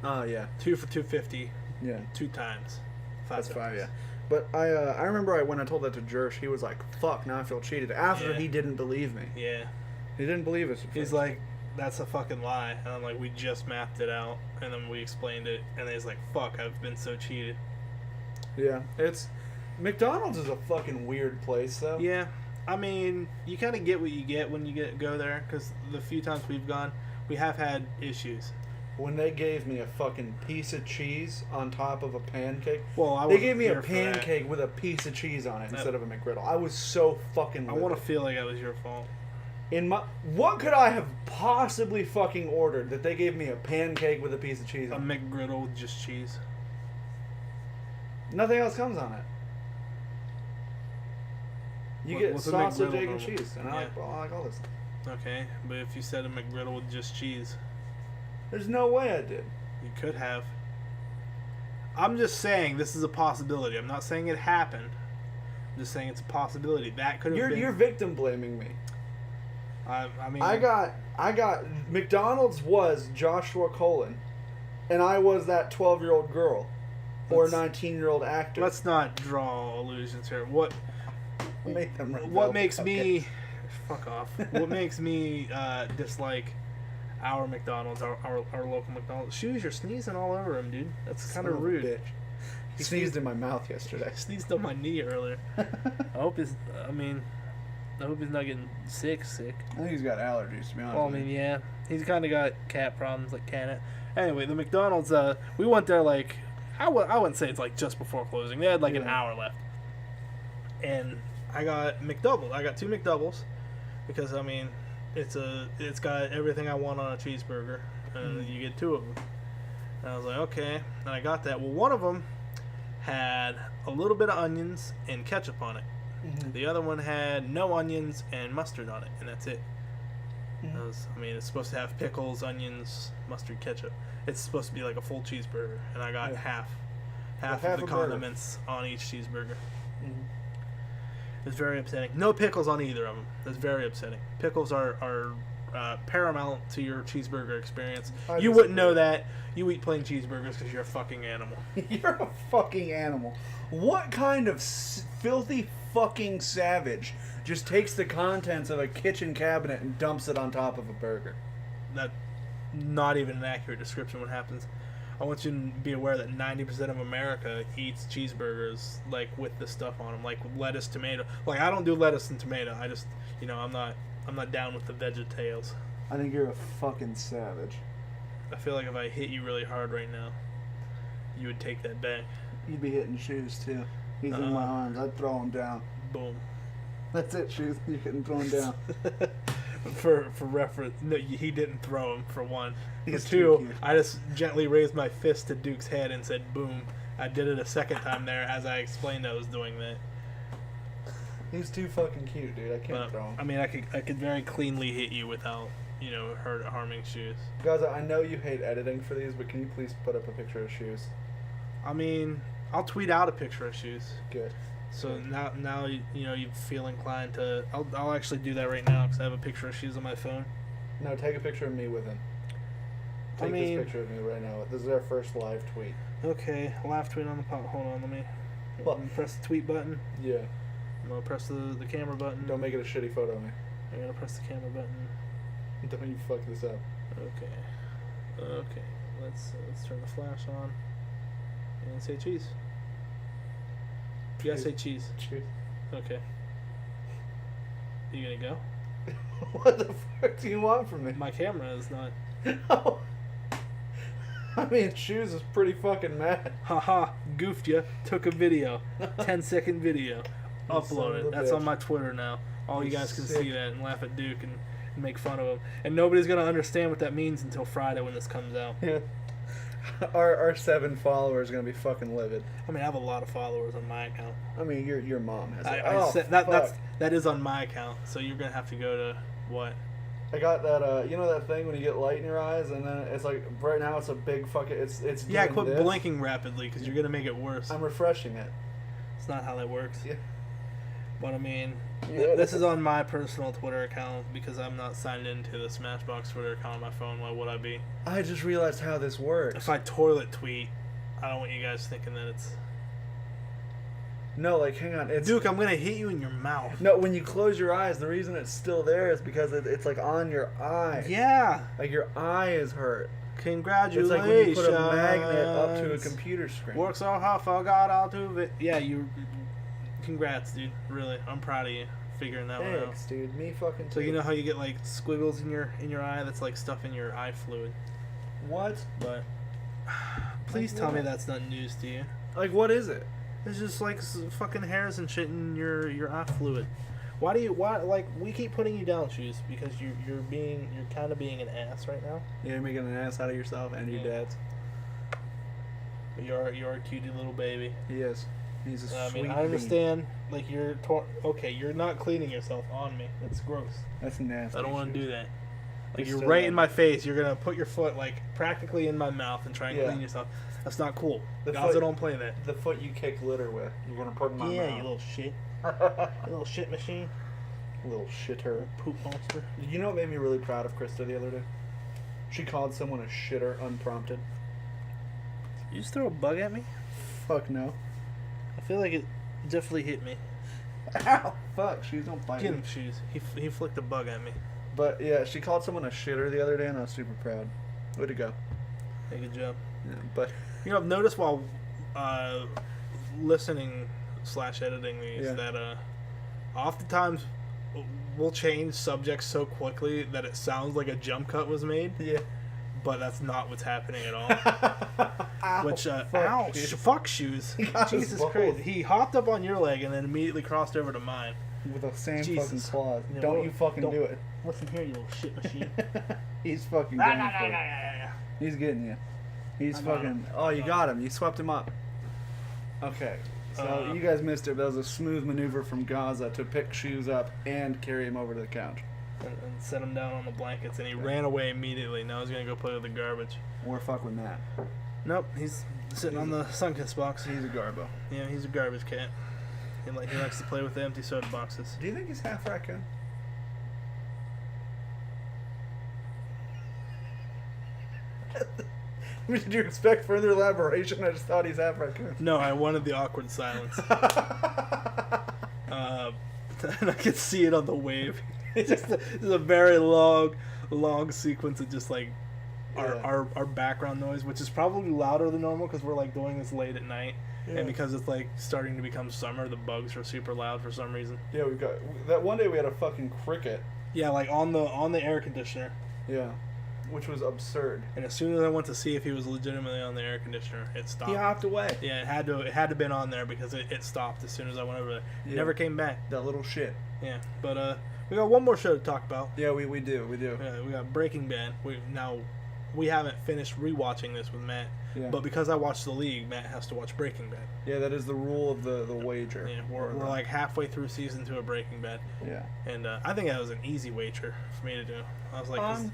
Oh yeah. 2 for $2.50. Yeah. 2 times. That's $5. fine. Yeah. But I remember when I told that to Jersh, he was like, "Fuck, now I feel cheated." After Yeah. he didn't believe me. Yeah. He didn't believe us. at He's first. like, that's a fucking lie. And I'm like, we just mapped it out, and then we explained it, and he's like, fuck, I've been so cheated. Yeah. It's McDonald's is a fucking weird place though. Yeah. I mean, you kind of get what you get when you go there, because the few times we've gone, we have had issues. When they gave me a fucking piece of cheese on top of a pancake. Well, They gave me a pancake with a piece of cheese on it instead of a McGriddle. I was so fucking I livid. want to feel like that was your fault. What could I have possibly fucking ordered that they gave me a pancake with a piece of cheese A on it? McGriddle with just cheese. Nothing else comes on it. You get What's a sausage, McGriddle egg, and normal? cheese, and Yeah. I like all this. Okay, but if you said a McGriddle with just cheese, There's no way I did. you could have. I'm just saying this is a possibility. I'm not saying it happened. I'm just saying it's a possibility. That could have been. You're victim blaming me. I mean, I got McDonald's was Joshua Colin, and I was that 12-year-old girl, or Let's- 19-year-old actor. Let's not draw illusions here. What make them rebel. What makes Okay. me fuck off? What makes me dislike our McDonald's, our local McDonald's? Shoes, you're sneezing all over him, dude. That's kind Son of a rude. bitch. He sneezed in my mouth yesterday. I sneezed on my knee earlier. I hope I hope he's not getting sick. I think he's got allergies, to be honest. Well, I with mean, you. yeah, he's kind of got cat problems, like Canet. Anyway, the McDonald's, we went there like I wouldn't say it's like just before closing. They had like an hour left, and I got McDoubles. I got 2 McDoubles because I mean, it's got everything I want on a cheeseburger, and you get 2 of them. And I was like, okay, and I got that. Well, one of them had a little bit of onions and ketchup on it. The other one had no onions and mustard on it, and that's it. It's supposed to have pickles, onions, mustard, ketchup. It's supposed to be like a full cheeseburger, and I got half half of a the burger. condiments on each cheeseburger. It's very upsetting. No pickles on either of them. That's very upsetting. Pickles are paramount to your cheeseburger experience. You wouldn't know that. You eat plain cheeseburgers because you're a fucking animal. You're a fucking animal. What kind of filthy fucking savage just takes the contents of a kitchen cabinet and dumps it on top of a burger? That's not even an accurate description of what happens. I want you to be aware that 90% of America eats cheeseburgers like with this stuff on them, like lettuce, tomato. Like I don't do lettuce and tomato. I just, I'm not down with the VeggieTales. I think you're a fucking savage. I feel like if I hit you really hard right now, you would take that back. You'd be hitting Shoes too. He's in my arms. I'd throw him down. Boom. That's it, Shoes. You're getting thrown down. For reference, no, he didn't throw him, for one. For He's two, too cute. I just gently raised my fist to Duke's head and said, boom. I did it a second time there as I explained I was doing that. He's too fucking cute, dude. I can't throw him. I mean, I could very cleanly hit you without, harming Shoes. Guys, I know you hate editing for these, but can you please put up a picture of Shoes? I mean, I'll tweet out a picture of Shoes. Good. So now you feel inclined to. I'll actually do that right now because I have a picture of Shoes on my phone. No, take a picture of me with him. Take this picture of me right now. This is our first live tweet. Okay, live tweet on the pod. Hold on, let me press the tweet button. Yeah. I'm gonna press the camera button. Don't make it a shitty photo of me. I'm gonna press the camera button. Don't you fuck this up. Okay. Let's turn the flash on and say cheese. You gotta say cheese. Cheese. Okay. You gonna go? What the fuck do you want from me? My camera is not. Oh. I mean, Shoes is pretty fucking mad. Haha, goofed ya. Took a video. 10-second video. You son Upload of a it. That's bitch. on my Twitter now. All you You guys can sick. see that and laugh at Duke and make fun of him. And nobody's going to understand what that means until Friday when this comes out. Yeah. Our 7 followers are gonna be fucking livid. I mean, I have a lot of followers on my account. I mean, your mom has it. I Oh, said, fuck. that is on my account, so you're going to have to go to what? I got that, you know that thing when you get light in your eyes, and then it's like, right now it's a big fucking, it's Yeah, doing quit this. blinking rapidly because you're going to make it worse. I'm refreshing it. It's not how that works. Yeah. But I mean, Yeah, this is on my personal Twitter account because I'm not signed into the Smashbox Twitter account on my phone. Why would I be? I just realized how this works. If I toilet tweet, I don't want you guys thinking that it's... No, like, hang on. It's Duke, I'm going to hit you in your mouth. No, when you close your eyes, the reason it's still there is because it's like on your eye. Yeah. Like your eye is hurt. It's Congratulations. like when you put a magnet up to a computer screen. Work so hard, forgot all to it. Yeah, you... Congrats, dude. Really, I'm proud of you figuring that one out. Thanks, dude. Me fucking too. So you know how you get like squiggles in your eye? That's like stuff in your eye fluid. What? But please Like tell me what? that's not news to you. Like, what is it? It's just like fucking hairs and shit in your eye fluid. Why like we keep putting you down, Shoes? Because you're kind of being an ass right now. You're making an ass out of yourself and your dad's. But you're a cutie little baby. He is. He's a I sweet mean, I understand. Like you're okay. You're not cleaning yourself on me. That's gross. That's nasty. I don't want to do that. Like You're you're still right on in my face. You're gonna put your foot like practically in my mouth and try and Yeah. clean yourself. That's not cool. The Gods foot- don't play that. The foot you kick litter with, you're gonna put in my Yeah, mouth. you little shit. You little shit machine. Little shitter. Poop monster. You know what made me really proud of Krista the other day? She called someone a shitter unprompted. You just throw a bug at me? Fuck no. I feel like it definitely hit me. Ow! Fuck, Shoes don't bite Get me. him, Shoes. He flicked a bug at me. But yeah, she called someone a shitter the other day, and I was super proud. Way to go. Hey, good job. Yeah, but You know, I've noticed while listening / editing these Yeah. that oftentimes we'll change subjects so quickly that it sounds like a jump cut was made, yeah. but that's not what's happening at all. Ow, Which, fuck, ow, dude. fuck, Shoes. He got us Jesus both. Christ. He hopped up on your leg and then immediately crossed over to mine. With the same Jesus. fucking claws. Yeah, Don't well, you fucking don't- do it. Listen here, you little shit machine. He's fucking getting you. for it. He's getting you. He's I got fucking. him. Oh, you got him. You swept him up. Okay. So you guys missed it, but that was a smooth maneuver from Gaza to pick Shoes up and carry him over to the couch. And set him down on the blankets, and he ran away immediately. Now he's gonna go play with the garbage. Or fuck with Matt. Nope, he's sitting on the Sunkiss box. He's a garbo. Yeah, he's a garbage cat. He likes to play with the empty soda boxes. Do you think he's half raccoon? I mean, did you expect further elaboration? I just thought he's half raccoon. No, I wanted the awkward silence. And I could see it on the wave. It's just a very long sequence of just like our background noise, which is probably louder than normal because we're like doing this late at night. Yeah. And because it's like starting to become summer, the bugs are super loud for some reason. Yeah, we got that one day we had a fucking cricket. Yeah, like on the air conditioner. Yeah, which was absurd. And as soon as I went to see if he was legitimately on the air conditioner, it stopped. He hopped away. Yeah, it had to been on there because it stopped as soon as I went over there. It Yeah. never came back. That little shit. Yeah, but we got one more show to talk about. Yeah, we do. Yeah, we got Breaking Bad. We haven't finished rewatching this with Matt, Yeah. but because I watched The League, Matt has to watch Breaking Bad. Yeah, that is the rule of the wager. Yeah, we're like halfway through season 2 of Breaking Bad, Yeah. and I think that was an easy wager for me to do. I was like, 'cause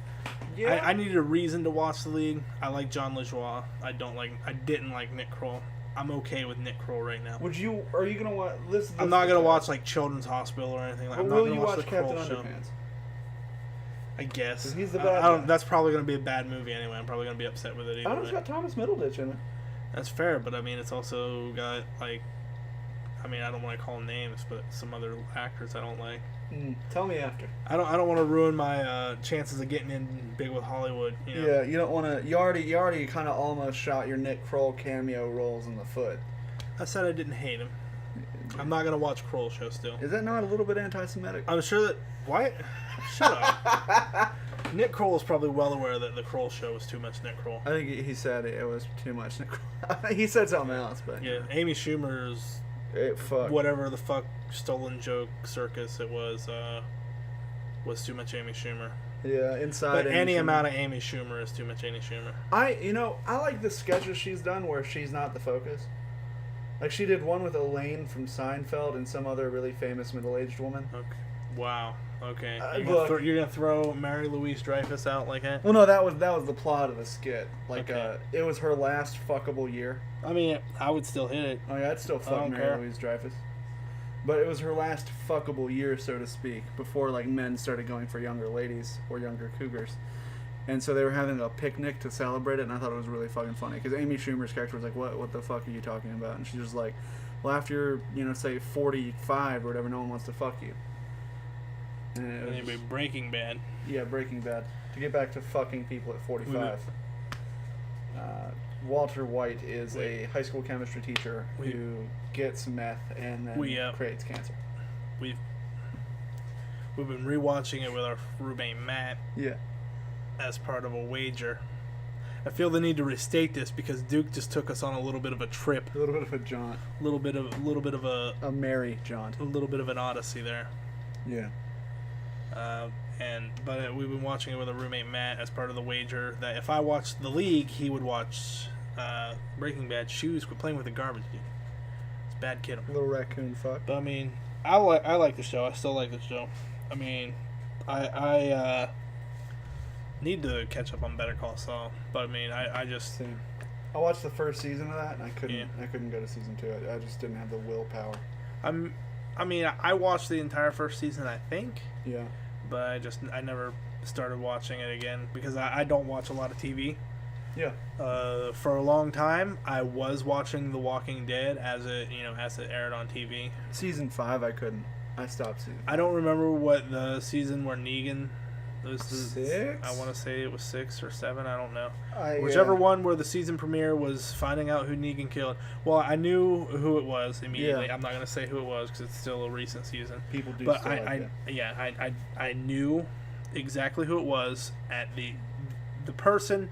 Yeah. I needed a reason to watch The League. I like John LaJoie. I didn't like Nick Kroll. I'm okay with Nick Kroll right now. Are you gonna watch this? I'm not gonna watch like Children's Hospital or anything. Like, But I'm not will gonna you watch watch the Captain Kroll show. Underpants? I guess. 'Cause he's the I bad don't. guy. That's probably gonna be a bad movie anyway. I'm probably gonna be upset with it I either don't know, it's way. got Thomas Middleditch in it. That's fair, but I mean, it's also got like, I mean, I don't want to call names, but some other actors I don't like. Tell me after. I don't want to ruin my chances of getting in big with Hollywood. You know? Yeah, you don't want to. You already kind of almost shot your Nick Kroll cameo roles in the foot. I said I didn't hate him. I'm not gonna watch Kroll show still. Is that not a little bit anti-Semitic? I'm sure that what? Shut up. Nick Kroll is probably well aware that the Kroll show was too much Nick Kroll. I think he said it was too much. He said something else, but Yeah, Amy Schumer's fuck. whatever the fuck stolen joke circus it was too much Amy Schumer. Yeah, inside. But Amy any Schumer. amount of Amy Schumer is too much Amy Schumer. I like the sketches she's done where she's not the focus. Like she did one with Elaine from Seinfeld and some other really famous middle-aged woman. Okay. Wow. Okay. Look. You're gonna throw Mary Louise Dreyfus out like that? Well, no, that was the plot of the skit. Like, Okay. it was her last fuckable year. I mean, I would still hit it. Oh yeah, I'd still fuck don't Mary care. Louise Dreyfus. But it was her last fuckable year, so to speak, before like men started going for younger ladies or younger cougars. And so they were having a picnic to celebrate it, and I thought it was really fucking funny because Amy Schumer's character was like, "What the fuck are you talking about?" And she's just like, "Well, after you're, say 45 or whatever, no one wants to fuck you." And it was Anyway, Breaking Bad. yeah, Breaking Bad. To get back to fucking people at 45. Walter White is a high school chemistry teacher who gets meth and then creates cancer. We've been rewatching it with our roommate Matt. Yeah. As part of a wager. I feel the need to restate this because Duke just took us on a little bit of a trip. A little bit of a jaunt. A little bit of a merry jaunt. A little bit of an odyssey there. Yeah. But we've been watching it with a roommate Matt as part of the wager that if I watched The League, he would watch Breaking Bad. Shoes quit playing with the garbage, dude. It's a bad kid. Little raccoon fuck. But I mean, I like the show. I still like the show. I mean, I need to catch up on Better Call Saul. But I mean, I just Same. I watched the first season of that and I couldn't go to season 2. I just didn't have the willpower. I watched the entire first season, I think. Yeah. But I never started watching it again because I don't watch a lot of TV. Yeah. For a long time, I was watching The Walking Dead as it aired on TV. Season 5, I couldn't. I stopped season 5. I don't remember what the season where Negan was. 6? I want to say it was 6 or 7. I don't know. Whichever one where the season premiere was finding out who Negan killed. Well, I knew who it was immediately. Yeah. I'm not gonna say who it was because it's still a recent season. People do. But still like that. I knew exactly who it was at the person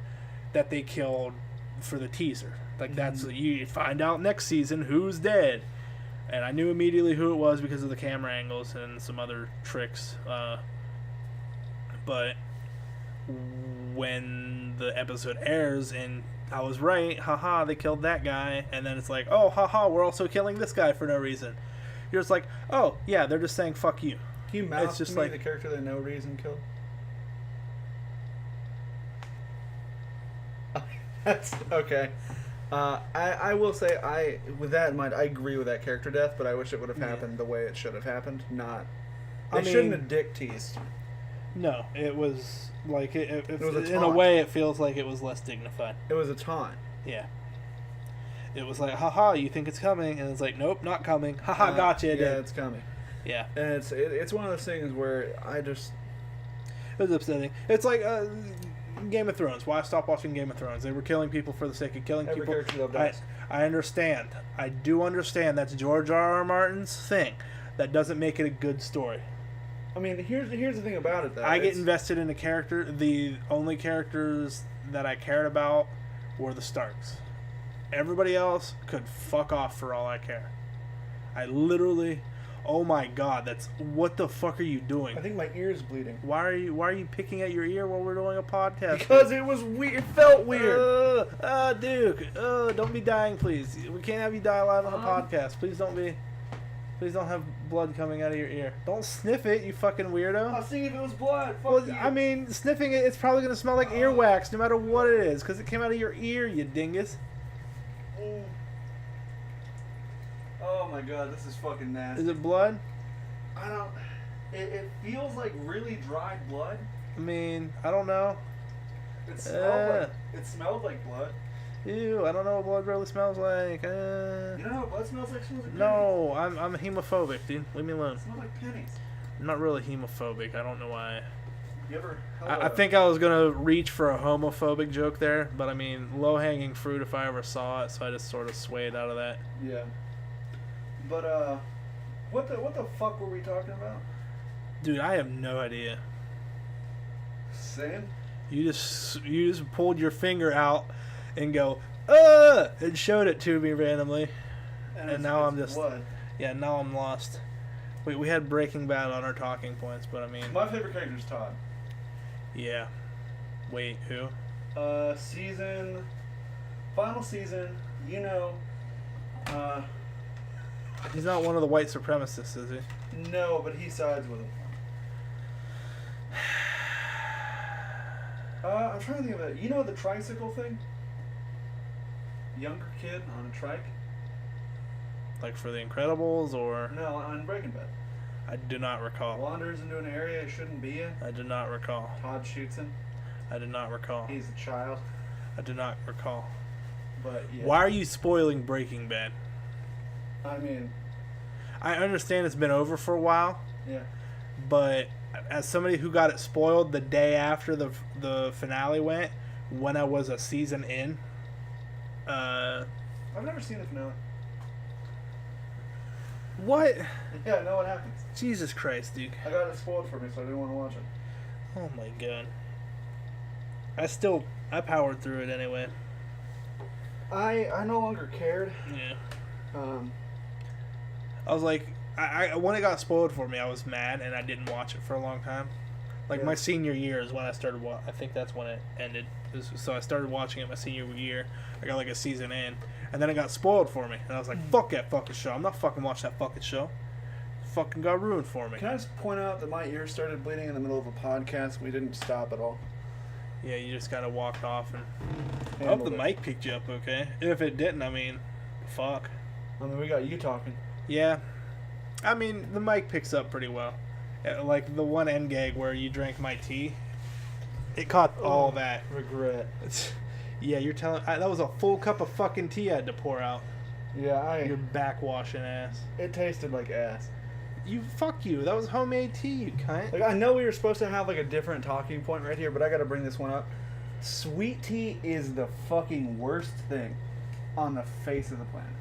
that they killed for the teaser. Like that's you find out next season who's dead, and I knew immediately who it was because of the camera angles and some other tricks. But when the episode airs and I was right, haha, they killed that guy, and then it's like, oh, haha, we're also killing this guy for no reason. You're just like, oh, yeah, they're just saying fuck you. Can you mouth just to me like the character that no reason killed? That's okay. I will say with that in mind, I agree with that character death, but I wish it would have happened the way it should have happened. They shouldn't have dick teased. No, it was like it was a in a taunt. way it feels like it was less dignified. It was a taunt. Yeah. It was like, haha, you think it's coming, and it's like, nope, not coming. Haha, gotcha. Yeah, it's coming. Yeah. And it's one of those things where I just... It was upsetting. It's like Game of Thrones. Why stop watching Game of Thrones? They were killing people for the sake of killing Every people. character loved us. I understand. I do understand that's George R.R. Martin's thing. That doesn't make it a good story. I mean, here's the thing about it, though. I get invested in a character. The only characters that I cared about were the Starks. Everybody else could fuck off for all I care. I literally... Oh my god, that's... What the fuck are you doing? I think my ear's bleeding. Why are you picking at your ear while we're doing a podcast? Because it was weird. It felt weird. Duke. Don't be dying, please. We can't have you die live on a podcast. Please don't be... Please don't have blood coming out of your ear. Don't sniff it, you fucking weirdo. I'll see if it was blood. Fuck Well, you. I mean, sniffing it, it's probably going to smell like earwax no matter what it is, because it came out of your ear, you dingus. Oh my god, this is fucking nasty. Is it blood? I don't... It feels like really dried blood. I mean, I don't know. It smelled like blood. Ew, I don't know what blood really smells like. You know what blood smells like? It smells like No, I'm hemophobic, dude. Leave me alone. It smells like pennies. I'm not really hemophobic. I don't know why. You ever... I think I was going to reach for a homophobic joke there, but I mean, low-hanging fruit if I ever saw it, so I just sort of swayed out of that. Yeah. But, what the fuck were we talking about? Dude, I have no idea. Saying? You just pulled your finger out and go, and showed it to me randomly. And now I'm just... What? Yeah, now I'm lost. We had Breaking Bad on our talking points, but I mean... My favorite character is Todd. Yeah. Wait, who? Final season, you know, He's not one of the white supremacists, is he? no, but he sides with him. I'm trying to think of it. You know the tricycle thing? Younger kid on a trike? Like for The Incredibles, or... No, on Breaking Bad. I do not recall. Wanders into an area he shouldn't be in. I do not recall. Todd shoots him. I do not recall. He's a child. I do not recall. But yeah. Why are you spoiling Breaking Bad? I mean... I understand it's been over for a while, Yeah. but as somebody who got it spoiled the day after the finale went, when I was a season in, I've never seen the finale. What? Yeah, I know what happens. Jesus Christ, dude. I got it spoiled for me, so I didn't want to watch it. Oh my god. I powered through it anyway. I no longer cared. Yeah. I was like, I when it got spoiled for me, I was mad and I didn't watch it for a long time. Like my senior year is when I started. I think that's when it ended. So I started watching it my senior year. I got like a season in, and then it got spoiled for me, and I was like, "Fuck that fucking show! I'm not fucking watching that fucking show." Fucking got ruined for me. Can I just point out that my ear started bleeding in the middle of a podcast? We didn't stop at all. Yeah, you just gotta walk off and. I hope Handled the it. mic picked you up okay. If it didn't, I mean, fuck. I mean, we got you talking. Yeah, I mean the mic picks up pretty well. Like the one end gag where you drank my tea, it caught all that. Regret. Yeah, you're telling. That was a full cup of fucking tea I had to pour out. Yeah, Your backwashing ass. It tasted like ass. Fuck you. That was homemade tea, you cunt. Like, I know we were supposed to have like a different talking point right here, but I gotta bring this one up. Sweet tea is the fucking worst thing on the face of the planet.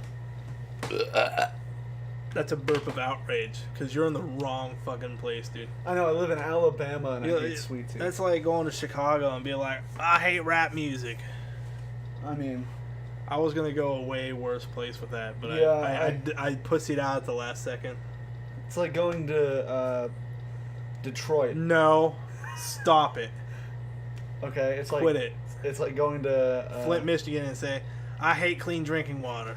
That's a burp of outrage, because you're in the wrong fucking place, dude. I know, I live in Alabama and I hate sweet tea. That's like going to Chicago and being like, I hate rap music. I mean... I was going to go a way worse place with that, but yeah, I pussied out at the last second. It's like going to Detroit. No. Stop it. Okay, it's like... Quit it. It's like going to... Flint, Michigan and say, I hate clean drinking water.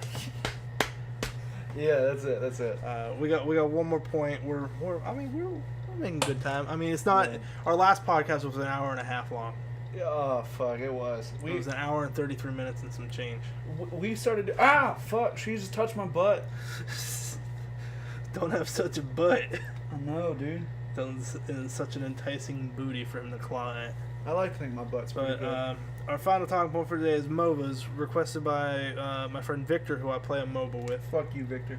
Yeah, that's it. That's it. We got one more point. We're making good time. I mean, it's not. Yeah. Our last podcast was an hour and a half long. Oh fuck, it was. It was an hour and 33 minutes and some change. We started. Fuck! She just touched my butt. Don't have such a butt. I know, dude. It's such an enticing booty for him to claw at. I like to think my butt's pretty good. Our final talking point for today is MOBAs, requested by my friend Victor, who I play a MOBA with. Fuck you, Victor.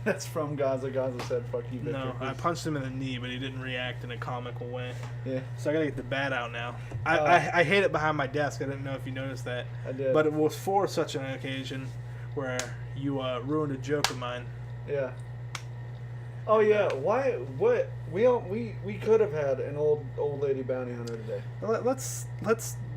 That's from Gaza. Gaza said, fuck you, Victor. No, I punched him in the knee, but he didn't react in a comical way. Yeah. So I gotta get the bat out now. I hid it behind my desk. I didn't know if you noticed that. I did. But it was for such an occasion where you ruined a joke of mine. Yeah. Oh yeah, why? What? We could have had an old lady bounty hunter today. Let's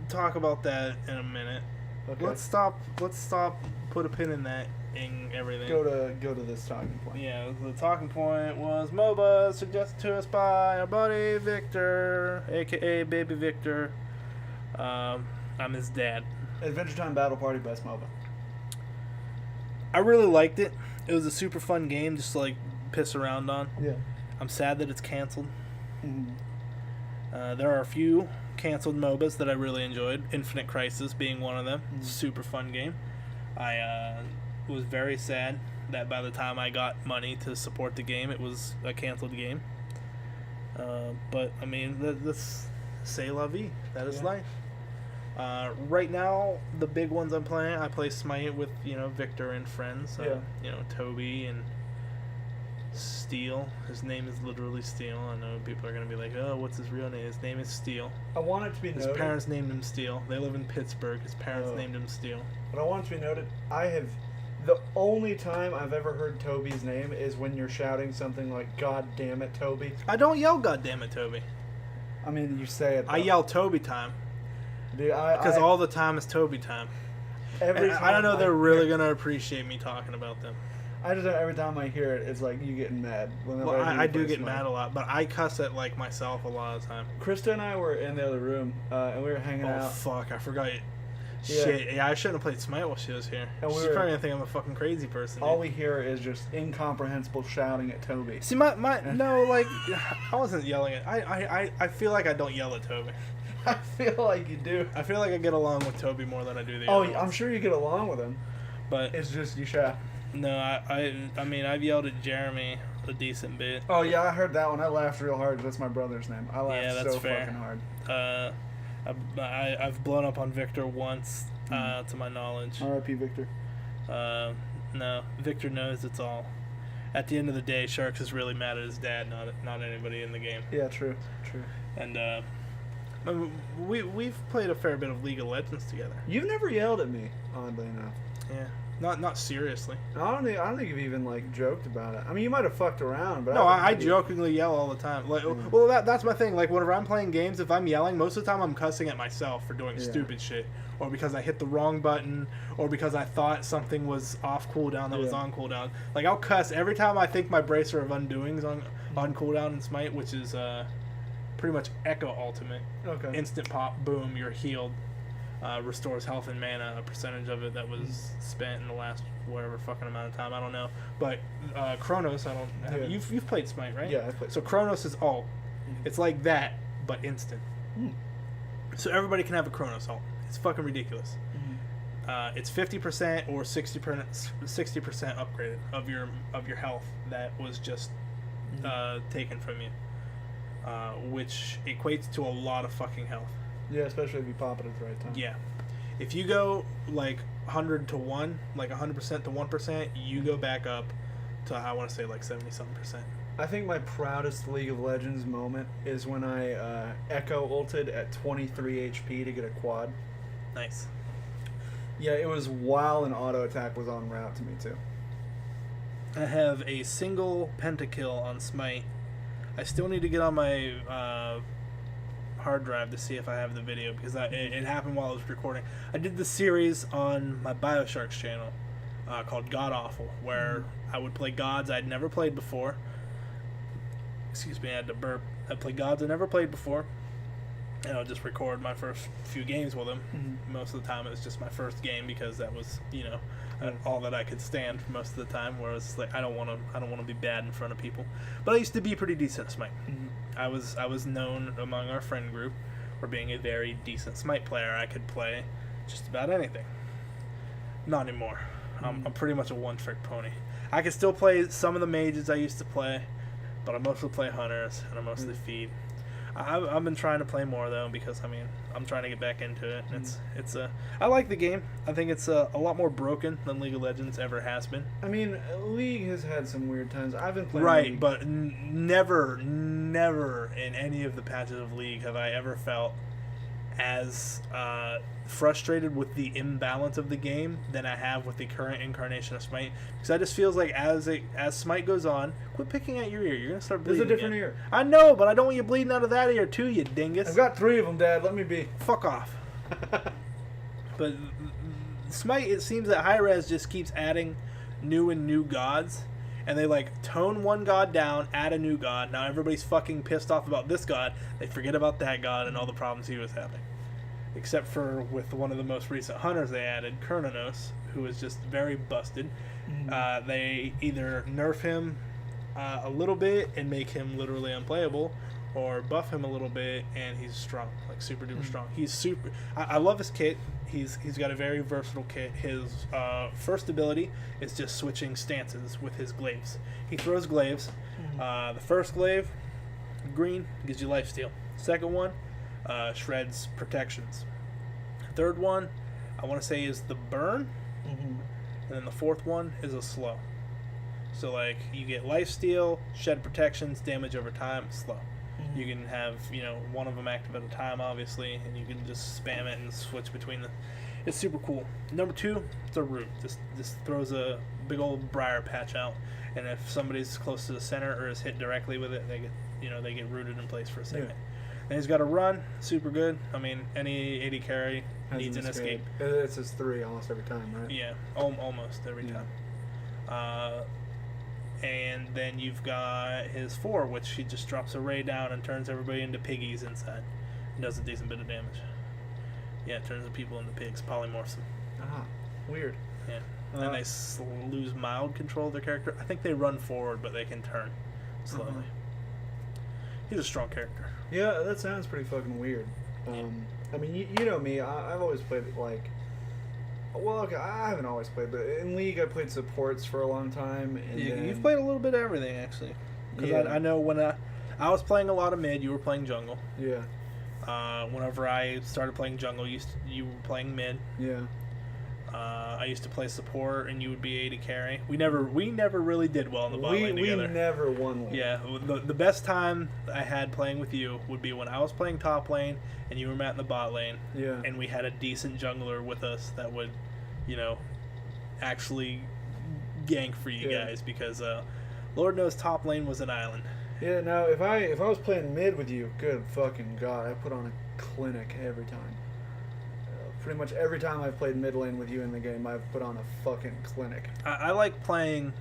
talk about that in a minute. Okay. Let's stop. Put a pin in that and everything. Go to this talking point. Yeah, the talking point was MOBA suggested to us by our buddy Victor, aka Baby Victor. I'm his dad. Adventure Time Battle Party best MOBA. I really liked it. It was a super fun game, just to, like, piss around on. Yeah. I'm sad that it's canceled. Mm-hmm. There are a few canceled MOBAs that I really enjoyed. Infinite Crisis being one of them. Mm-hmm. Super fun game. I was very sad that by the time I got money to support the game, it was a canceled game. But I mean, that's c'est la vie. That is life. Right now, the big ones I'm playing, I play Smite with Victor and friends. Toby and Steel. His name is literally Steel. I know people are gonna be like, "Oh, what's his real name?" His name is Steel. I want it to be noted. His parents named him Steel. They live in Pittsburgh. His parents named him Steel. But I want it to be noted, the only time I've ever heard Toby's name is when you're shouting something like, "God damn it, Toby." I don't yell "God damn it, Toby." I mean, you say it. I yell Toby time. Dude, Because all the time is Toby time. every And time I don't know they're really going to appreciate me talking about them. I just every time I hear it, it's like you getting mad. Well, I do get mad a lot, but I cuss at like myself a lot of the time. Krista and I were in the other room, and we were hanging out. Oh, fuck, I forgot. Yeah. Shit, yeah, I shouldn't have played Smite while she was here. And She's probably going to think I'm a fucking crazy person. All dude. we hear is just incomprehensible shouting at Toby. See, no, like, I wasn't yelling at. I feel like I don't yell at Toby. I feel like you do. I feel like I get along with Toby more than I do the Oh, other I'm ones. sure you get along with him. But It's just you shout. no, I mean, I've yelled at Jeremy a decent bit. Oh yeah, I heard that one. I laughed real hard. That's my brother's name. I laughed Yeah, that's so fair. fucking hard. I've blown up on Victor once, to my knowledge. R.I.P. Victor. No, Victor knows it's all. At the end of the day, Sharks is really mad at his dad, not anybody in the game. Yeah, true. And we've played a fair bit of League of Legends together. You've never yelled at me, oddly enough. Yeah, not seriously. I don't think you've even like joked about it. I mean, you might have fucked around, but No, I haven't. jokingly yell all the time. Like, well, that's my thing. Like, whenever I'm playing games, if I'm yelling, most of the time I'm cussing at myself for doing Yeah. stupid shit, or because I hit the wrong button, or because I thought something was off cooldown that was Yeah. on cooldown. Like, I'll cuss every time I think my Bracer of Undoing's on cooldown in Smite, which is pretty much Echo Ultimate. Okay. Instant pop, boom, you're healed. Restores health and mana, a percentage of it that was spent in the last whatever fucking amount of time, I don't know. But Chronos, I don't. Yeah. You've played Smite, right? Yeah, I played. So Chronos is ult. It's like that, but instant. Mm. So everybody can have a Chronos ult. It's fucking ridiculous. It's 50% or 60% upgraded of your health that was just taken from you, which equates to a lot of fucking health. Yeah, especially if you pop it at the right time. Yeah. If you go like 100 to 1, like 100% to 1%, you go back up to, I want to say, like 70-something percent. I think my proudest League of Legends moment is when I Echo ulted at 23 HP to get a quad. Nice. Yeah, it was while an auto attack was en route to me too. I have a single pentakill on Smite. I still need to get on my hard drive to see if I have the video, because it happened while I was recording. I did the series on my Biosharks channel called God Awful, where I would play gods I'd never played before. Excuse me, I had to burp. I'd play gods I never played before, and I'll just record my first few games with them. Most of the time it was just my first game, because that was, all that I could stand for most of the time, whereas like I don't want to be bad in front of people. But I used to be pretty decent at Smite. I was known among our friend group for being a very decent Smite player. I could play just about anything. Not anymore. I'm pretty much a one-trick pony. I can still play some of the mages I used to play, but I mostly play hunters and I mostly feed. I've been trying to play more though, because I'm trying to get back into it. It's I like the game. I think it's a lot more broken than League of Legends ever has been. I mean, League has had some weird times. I've been playing Right, League. but never in any of the patches of League have I ever felt as frustrated with the imbalance of the game than I have with the current incarnation of Smite. Because I just feels like as Smite goes on, quit picking at your ear. You're gonna start bleeding. There's a different again. ear. I know, but I don't want you bleeding out of that ear too, you dingus. I've got 3 of them, Dad. Let me be. Fuck off. But Smite, it seems that Hi-Rez just keeps adding new gods, and they like tone one god down, add a new god. Now everybody's fucking pissed off about this god. They forget about that god and all the problems he was having. Except for with one of the most recent hunters they added, Kurnanos, who is just very busted. They either nerf him a little bit and make him literally unplayable, or buff him a little bit and he's strong, like super duper strong. He's super. I love his kit. He's got a very versatile kit. His first ability is just switching stances with his glaives. He throws glaives. The first glaive, green, gives you lifesteal. Second one, shreds protections. Third one, I want to say, is the burn. And then the fourth one is a slow. So like you get lifesteal, shed protections, damage over time, slow. You can have, one of them active at a time, obviously, and you can just spam it and switch between them. It's super cool. Number 2, it's a root. This throws a big old briar patch out, and if somebody's close to the center or is hit directly with it, they get rooted in place for a second. And he's got a run, super good. I mean, any AD carry needs an escape. It's his 3 almost every time, right? Yeah, almost every time. And then you've got his 4, which he just drops a ray down and turns everybody into piggies inside. And does a decent bit of damage. Yeah, it turns the people into pigs, polymorphs them. Ah, weird. Yeah. And they lose mild control of their character. I think they run forward, but they can turn slowly. He's a strong character. Yeah, that sounds pretty fucking weird. I mean, you know me. I've always played like. Well, okay, I haven't always played, but in League I played supports for a long time. And You've played a little bit of everything, actually. Because I know when I was playing a lot of mid, you were playing jungle. Yeah. Whenever I started playing jungle, you were playing mid. Yeah. I used to play support, and you would be AD carry. We never really did well in the bot lane together. We never won one. Yeah, the best time I had playing with you would be when I was playing top lane, and you were Matt in the bot lane. Yeah. And we had a decent jungler with us that would, actually gank for you guys, because Lord knows top lane was an island. Yeah, no, if I was playing mid with you, good fucking god, I put on a clinic every time. Pretty much every time I've played mid lane with you in the game, I've put on a fucking clinic. I like playing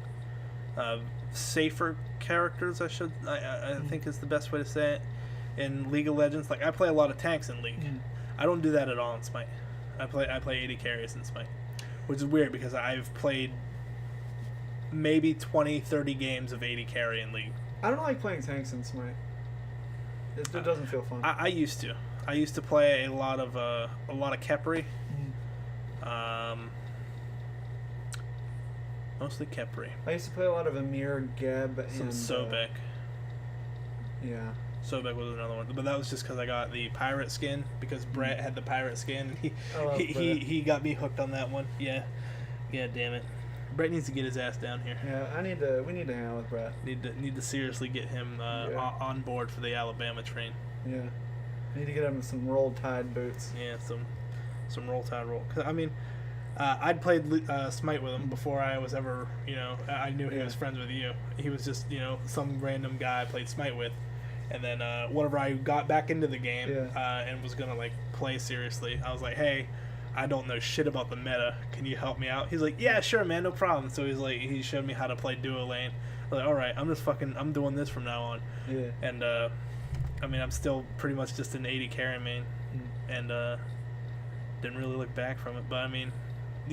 safer characters, I think is the best way to say it. In League of Legends, like I play a lot of tanks in League. I don't do that at all in Smite. I play AD carries in Smite, which is weird because I've played maybe 20-30 games of AD carry in League. I don't like playing tanks in Smite. It doesn't feel fun. I used to. I used to play a lot of Khepri. Mostly Khepri. I used to play a lot of Amir, Geb, Some and Sobek. Yeah. Sobek was another one, but that was just because I got the pirate skin, because Brett had the pirate skin. He got me hooked on that one. Yeah, damn it. Brett needs to get his ass down here. Yeah, we need to hang out with Brett. Need to seriously get him on board for the Alabama train. Yeah. Need to get him some Roll Tide boots. Yeah, some Roll Tide roll. 'Cause, I mean, I'd played Smite with him before I was ever, I knew he was friends with you. He was just, some random guy I played Smite with. And then whenever I got back into the game and was going to, play seriously, I was like, hey, I don't know shit about the meta. Can you help me out? He's like, yeah, sure, man, no problem. So he showed me how to play duo lane. I was like, all right, I'm doing this from now on. Yeah. And, I mean, I'm still pretty much just an 80 carry main, and didn't really look back from it. But I mean,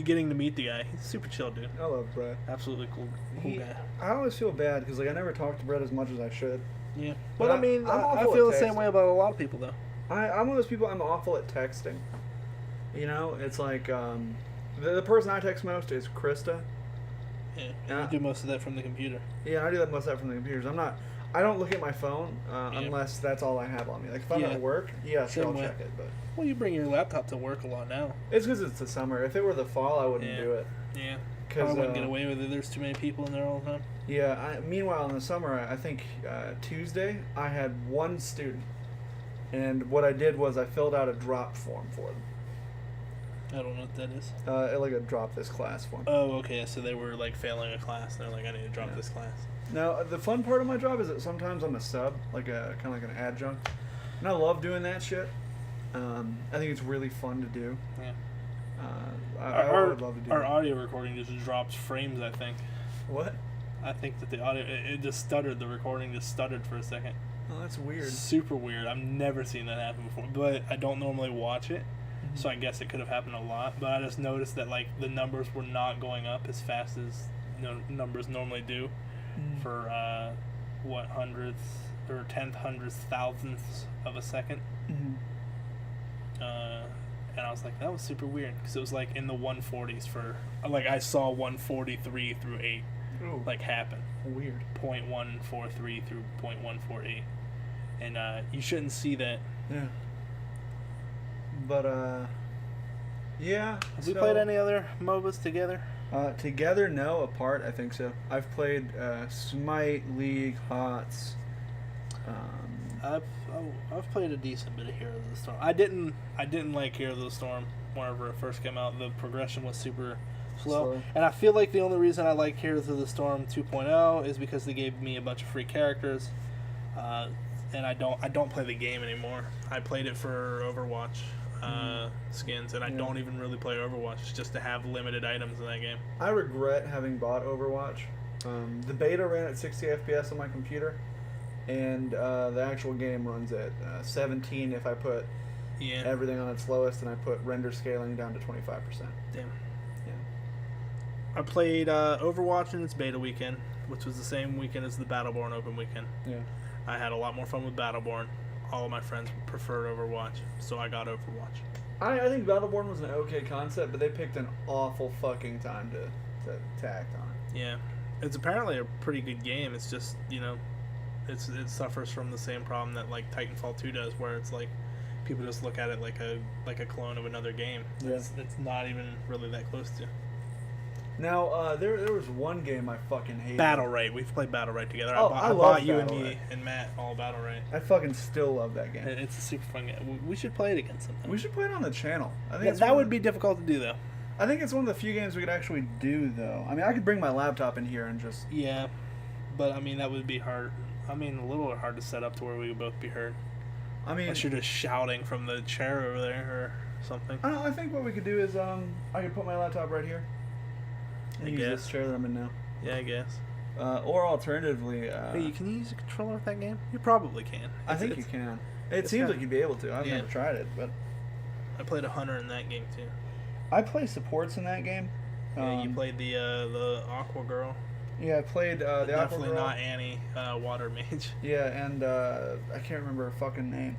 getting to meet the guy, he's super chill, dude. I love Brett. Absolutely cool guy. I always feel bad because I never talk to Brett as much as I should. Yeah. But I mean, I feel the same way about a lot of people, though. I'm one of those people. I'm awful at texting. It's like the person I text most is Krista. Yeah. You do most of that from the computer. Yeah, I do most of that from the computers. I don't look at my phone unless that's all I have on me. Like if I'm at work, sure, I'll check it. But well, you bring your laptop to work a lot now. It's because it's the summer. If it were the fall, I wouldn't do it. Yeah. Because I wouldn't get away with it. There's too many people in there all the time. Yeah. Meanwhile, in the summer, I think Tuesday I had one student, and what I did was I filled out a drop form for them. I don't know what that is. Like a drop this class form. Oh, okay. So they were failing a class, and they're like, I need to drop this class. Now, the fun part of my job is that sometimes I'm a sub, kind of like an adjunct, and I love doing that shit. I think it's really fun to do. Yeah. I would love to do our audio recording just drops frames, I think. What? I think that the audio, it just stuttered. The recording just stuttered for a second. Oh, that's weird. Super weird. I've never seen that happen before, but I don't normally watch it, so I guess it could have happened a lot. But I just noticed that the numbers were not going up as fast as numbers normally do. For hundredths or hundredths, thousandths of a second. And I was like, that was super weird because it was in the 140s for I saw 143 through 8 happen. Weird. 0.143 through 0.148, and you shouldn't see that. Yeah. But yeah. Have we played any other MOBAs together? Together, no. Apart, I think so. I've played Smite, League, HOTS. I've played a decent bit of Heroes of the Storm. I didn't like Heroes of the Storm whenever it first came out. The progression was super slow. And I feel like the only reason I like Heroes of the Storm 2.0 is because they gave me a bunch of free characters. and I don't play the game anymore. I played it for Overwatch skins, and I don't even really play Overwatch just to have limited items in that game. I regret having bought Overwatch. The beta ran at 60 FPS on my computer, and the actual game runs at 17 if I put everything on its lowest, and I put render scaling down to 25%. Damn. Yeah. I played Overwatch in its beta weekend, which was the same weekend as the Battleborn open weekend. Yeah. I had a lot more fun with Battleborn. All of my friends preferred Overwatch, so I got Overwatch. I think Battleborn was an okay concept, but they picked an awful fucking time to act on it. Yeah. It's apparently a pretty good game. It's just, you know, it suffers from the same problem that like Titanfall 2 does, where it's like people just look at it like a clone of another game. Yeah. It's not even really that close to. Now, there was one game I fucking hated. Battle Right. We've played Battle Right together. Oh, I love bought you and Battle me Right. and Matt all Battle Right. I fucking still love that game. It's a super fun game. We should play it again sometime. We should play it on the channel. I think Yeah, it's that one would of be difficult to do, though. I think it's one of the few games we could actually do, though. I mean, I could bring my laptop in here and just... Yeah, but, I mean, that would be hard. I mean, a little hard to set up to where we would both be heard. I mean... Unless you're just shouting from the chair over there or something. I don't know, I think what we could do is, I could put my laptop right here. And use this chair that I'm in now. Yeah, I guess. Or alternatively... Hey, can you use a controller with that game? You probably can. I think you can. It seems like you'd be able to. I've never tried it, but... I played a hunter in that game, too. I play supports in that game. Yeah, you played the Aqua Girl. Yeah, I played the Aqua Girl. Definitely not Annie, Water Mage. Yeah, and I can't remember her fucking name.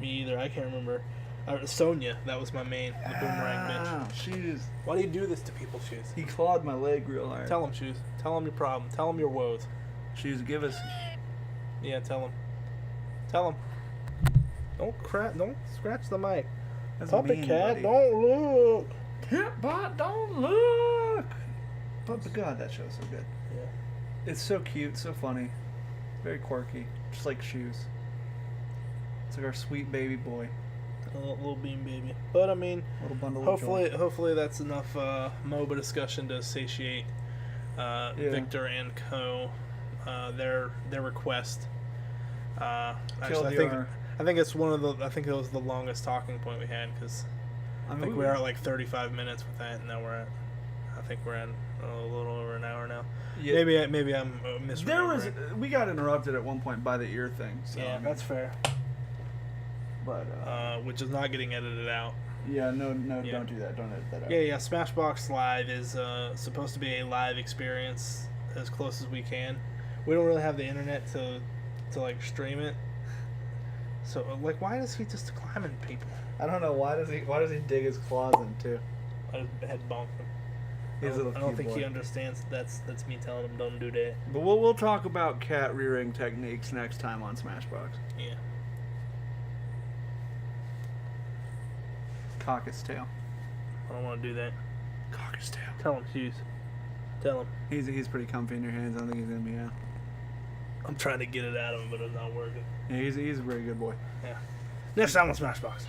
Me either. I can't remember. Sonya, that was my main. The boomerang bitch. Shoes. Why do you do this to people, Shoes? He clawed my leg real hard. Tell him, Shoes. Tell him your problem. Tell him your woes. Shoes, give us... Yeah, tell him. Tell him. Don't scratch the mic. That's Puppy mean, cat, buddy. don't look. Catbot, don't look. But God, that show's so good. Yeah. It's so cute, so funny, very quirky, just like Shoes. It's like our sweet baby boy. A little bean baby. But I mean, Little bundle hopefully that's enough MOBA discussion to satiate Victor and Co. Their request. Actually, I think it's one of the. I think it was the longest talking point we had because I think we were at like 35 minutes with that, and now we're at. I think we're at a little over an hour now. Yeah. Maybe I'm misremembering. We got interrupted at one point by the ear thing. So, yeah, that's fair. But which is not getting edited out. Yeah, no, don't do that. Don't edit that out. Yeah. Smashbox Live is supposed to be a live experience as close as we can. We don't really have the internet to like stream it. So like, why does he just climb in people? I don't know. Why does he dig his claws in too? I head bonk him. I don't think he understands that's me telling him don't do that. But we'll talk about cat rearing techniques next time on Smashbox. Yeah. Cock his tail. I don't want to do that. Cock his tail. Tell him, Hughes. Tell him. He's pretty comfy in your hands. I don't think he's gonna be out. I'm trying to get it out of him, but it's not working. Yeah, he's a very good boy. Yeah. Next time on Smashbox.